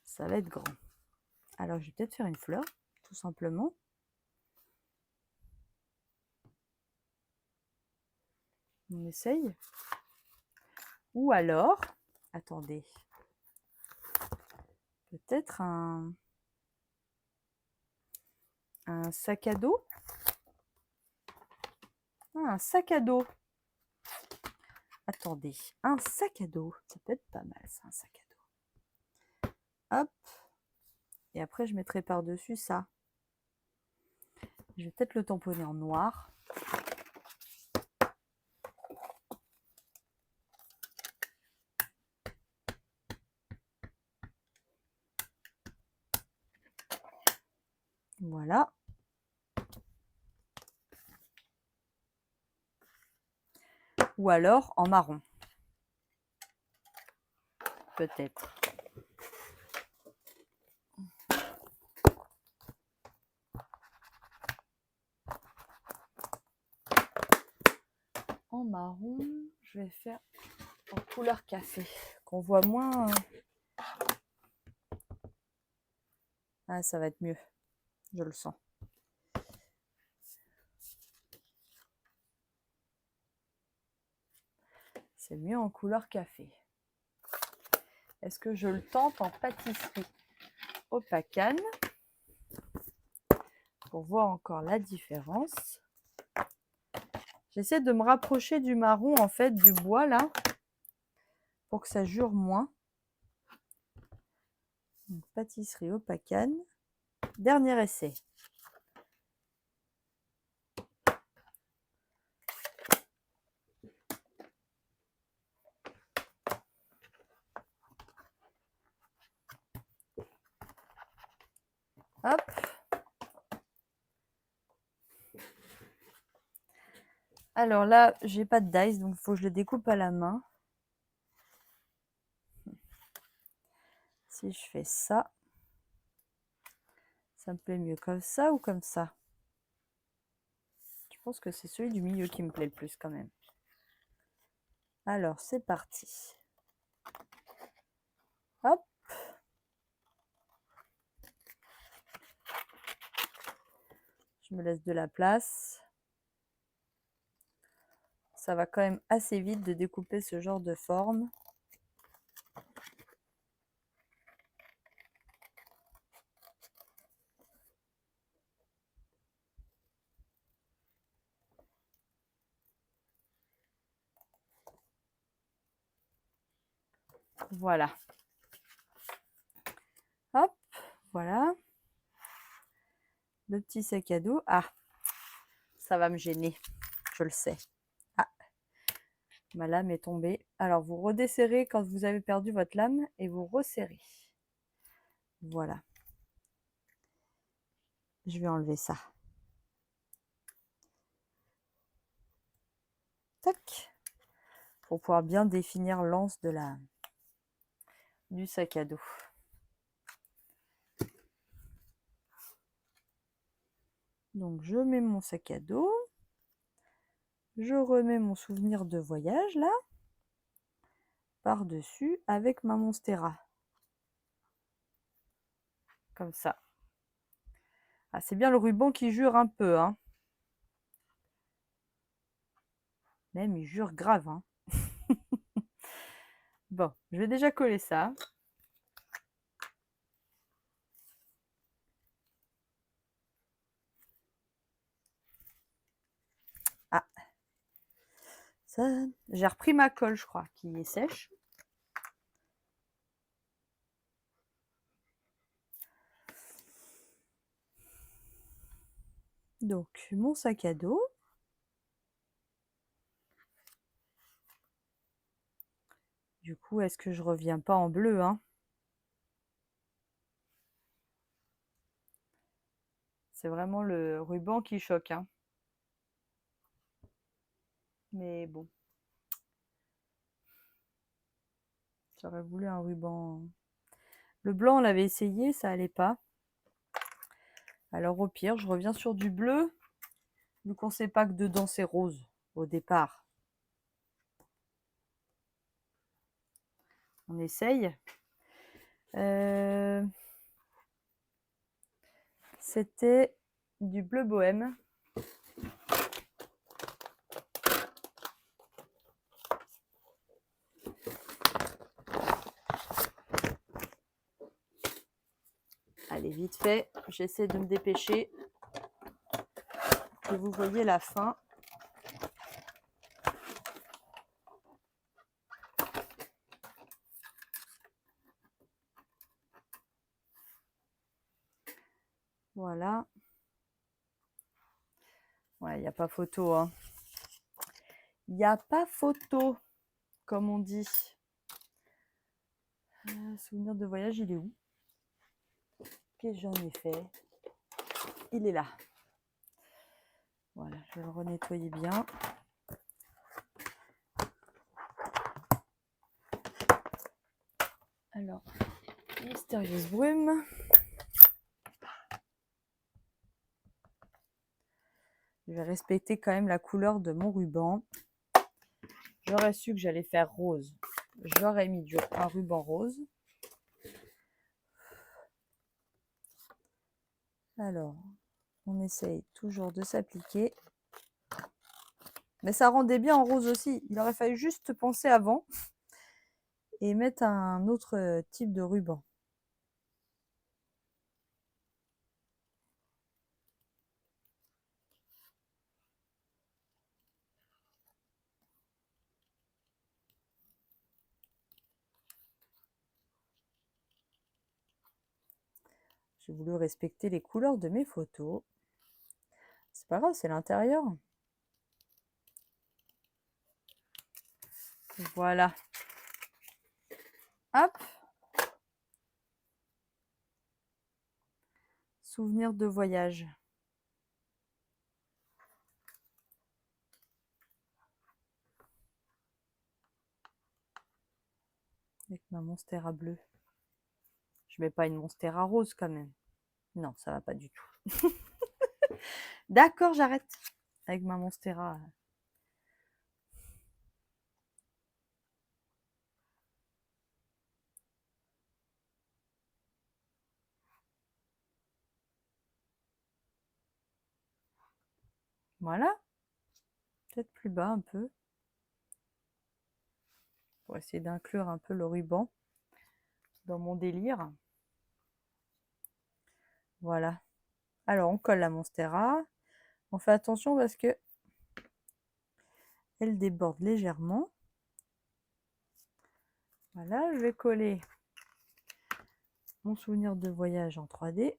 Ça va être grand. Alors, je vais peut-être faire une fleur, tout simplement. On essaye. Ou alors, attendez, peut-être un sac à dos. Ah, un sac à dos. Attendez, un sac à dos. Ça peut être pas mal, ça, un sac à dos. Hop. Et après, je mettrai par-dessus ça. Je vais peut-être le tamponner en noir. Voilà. Ou alors en marron. Peut-être. En marron, je vais faire en couleur café. Qu'on voit moins. Ah, ça va être mieux. Je le sens. C'est mieux en couleur café. Est-ce que je le tente en pâtisserie opacane pour voir encore la différence? J'essaie de me rapprocher du marron, en fait, du bois, là, pour que ça jure moins. Donc, pâtisserie opacane. Dernier essai. Hop. Alors là, j'ai pas de dice, donc il faut que je les découpe à la main. Si je fais ça, ça me plaît mieux comme ça ou comme ça? Je pense que c'est celui du milieu qui me plaît le plus quand même. Alors, c'est parti. Hop. Je me laisse de la place. Ça va quand même assez vite de découper ce genre de forme. Voilà. Hop, voilà. Le petit sac à dos. Ah, ça va me gêner, je le sais. Ah, ma lame est tombée. Alors, vous redesserrez quand vous avez perdu votre lame et vous resserrez. Voilà. Je vais enlever ça. Tac. Pour pouvoir bien définir l'anse de du sac à dos. Donc, je mets mon sac à dos. Je remets mon souvenir de voyage, là, par-dessus, avec ma Monstera. Comme ça. Ah, c'est bien le ruban qui jure un peu, hein. Même, il jure grave, hein. Bon, je vais déjà coller ça. Ah, ça, j'ai repris ma colle, je crois, qui est sèche. Donc, mon sac à dos. Du coup, est-ce que je reviens pas en bleu, hein? C'est vraiment le ruban qui choque, hein. Mais bon. J'aurais voulu un ruban. Le blanc, on l'avait essayé, ça allait pas. Alors au pire, je reviens sur du bleu, vu qu'on sait pas que dedans c'est rose au départ. On essaye. C'était du bleu bohème. Allez, vite fait, j'essaie de me dépêcher. Que vous voyez la fin. Voilà. Ouais, il n'y a pas photo, hein. Il n'y a pas photo, comme on dit. Souvenir de voyage, il est où? Qu'est-ce que j'en ai fait? Il est là. Voilà, je vais le renettoyer bien. Alors, mystérieuse brume. Je vais respecter quand même la couleur de mon ruban. J'aurais su que j'allais faire rose. J'aurais mis un ruban rose. Alors, on essaye toujours de s'appliquer. Mais ça rendait bien en rose aussi. Il aurait fallu juste penser avant et mettre un autre type de ruban. J'ai voulu respecter les couleurs de mes photos. C'est pas grave, c'est l'intérieur. Voilà. Hop. Souvenir de voyage. avec ma monstera bleue. Je mets pas une monstera rose quand même. Non, ça va pas du tout. D'accord, j'arrête avec ma monstera. Voilà. Peut-être plus bas un peu. Pour essayer d'inclure un peu le ruban dans mon délire. Voilà. Alors, on colle la monstera. On fait attention parce que elle déborde légèrement. Voilà, je vais coller mon souvenir de voyage en 3D.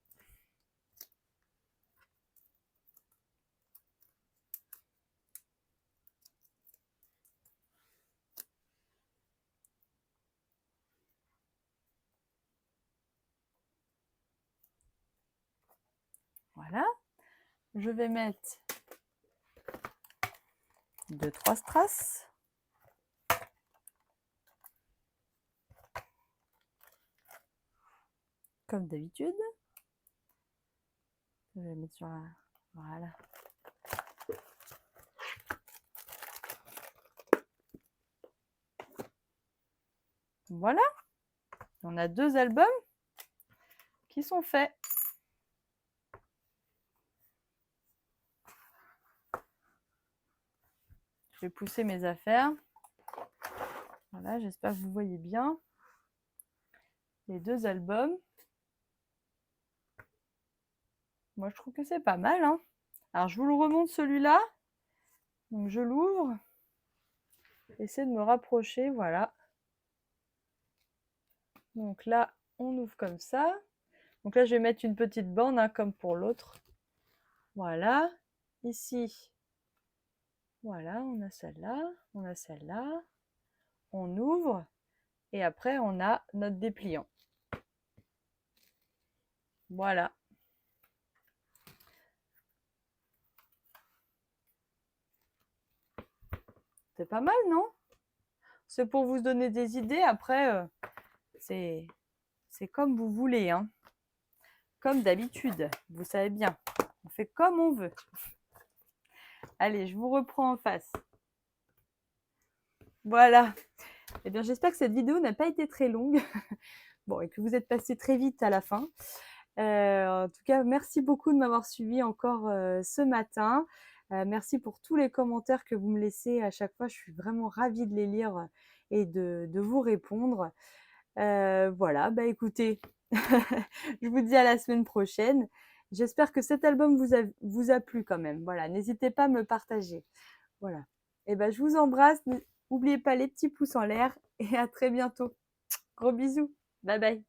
Voilà. Je vais mettre 2-3 strass. Comme d'habitude. Je vais mettre sur la... Voilà. Voilà. On a 2 albums qui sont faits. Je vais pousser mes affaires. Voilà, j'espère que vous voyez bien les 2 albums. Moi, je trouve que c'est pas mal, hein. Alors, je vous le remonte celui-là. Donc, je l'ouvre. J'essaie de me rapprocher, voilà. Donc là, on ouvre comme ça. Donc là, je vais mettre une petite bande, hein, comme pour l'autre. Voilà. Ici, voilà, on a celle-là, on a celle-là. On ouvre et après, on a notre dépliant. Voilà. C'est pas mal, non? C'est pour vous donner des idées. Après, c'est comme vous voulez, hein. Comme d'habitude, vous savez bien. On fait comme on veut. Allez, je vous reprends en face. Voilà. Eh bien, j'espère que cette vidéo n'a pas été très longue. Bon, et que vous êtes passé très vite à la fin. En tout cas, merci beaucoup de m'avoir suivi encore ce matin. Merci pour tous les commentaires que vous me laissez à chaque fois. Je suis vraiment ravie de les lire et de vous répondre. Voilà, bah écoutez, je vous dis à la semaine prochaine. J'espère que cet album vous a plu quand même. Voilà, n'hésitez pas à me partager. Voilà. Et ben, je vous embrasse. N'oubliez pas les petits pouces en l'air et à très bientôt. Gros bisous. Bye bye.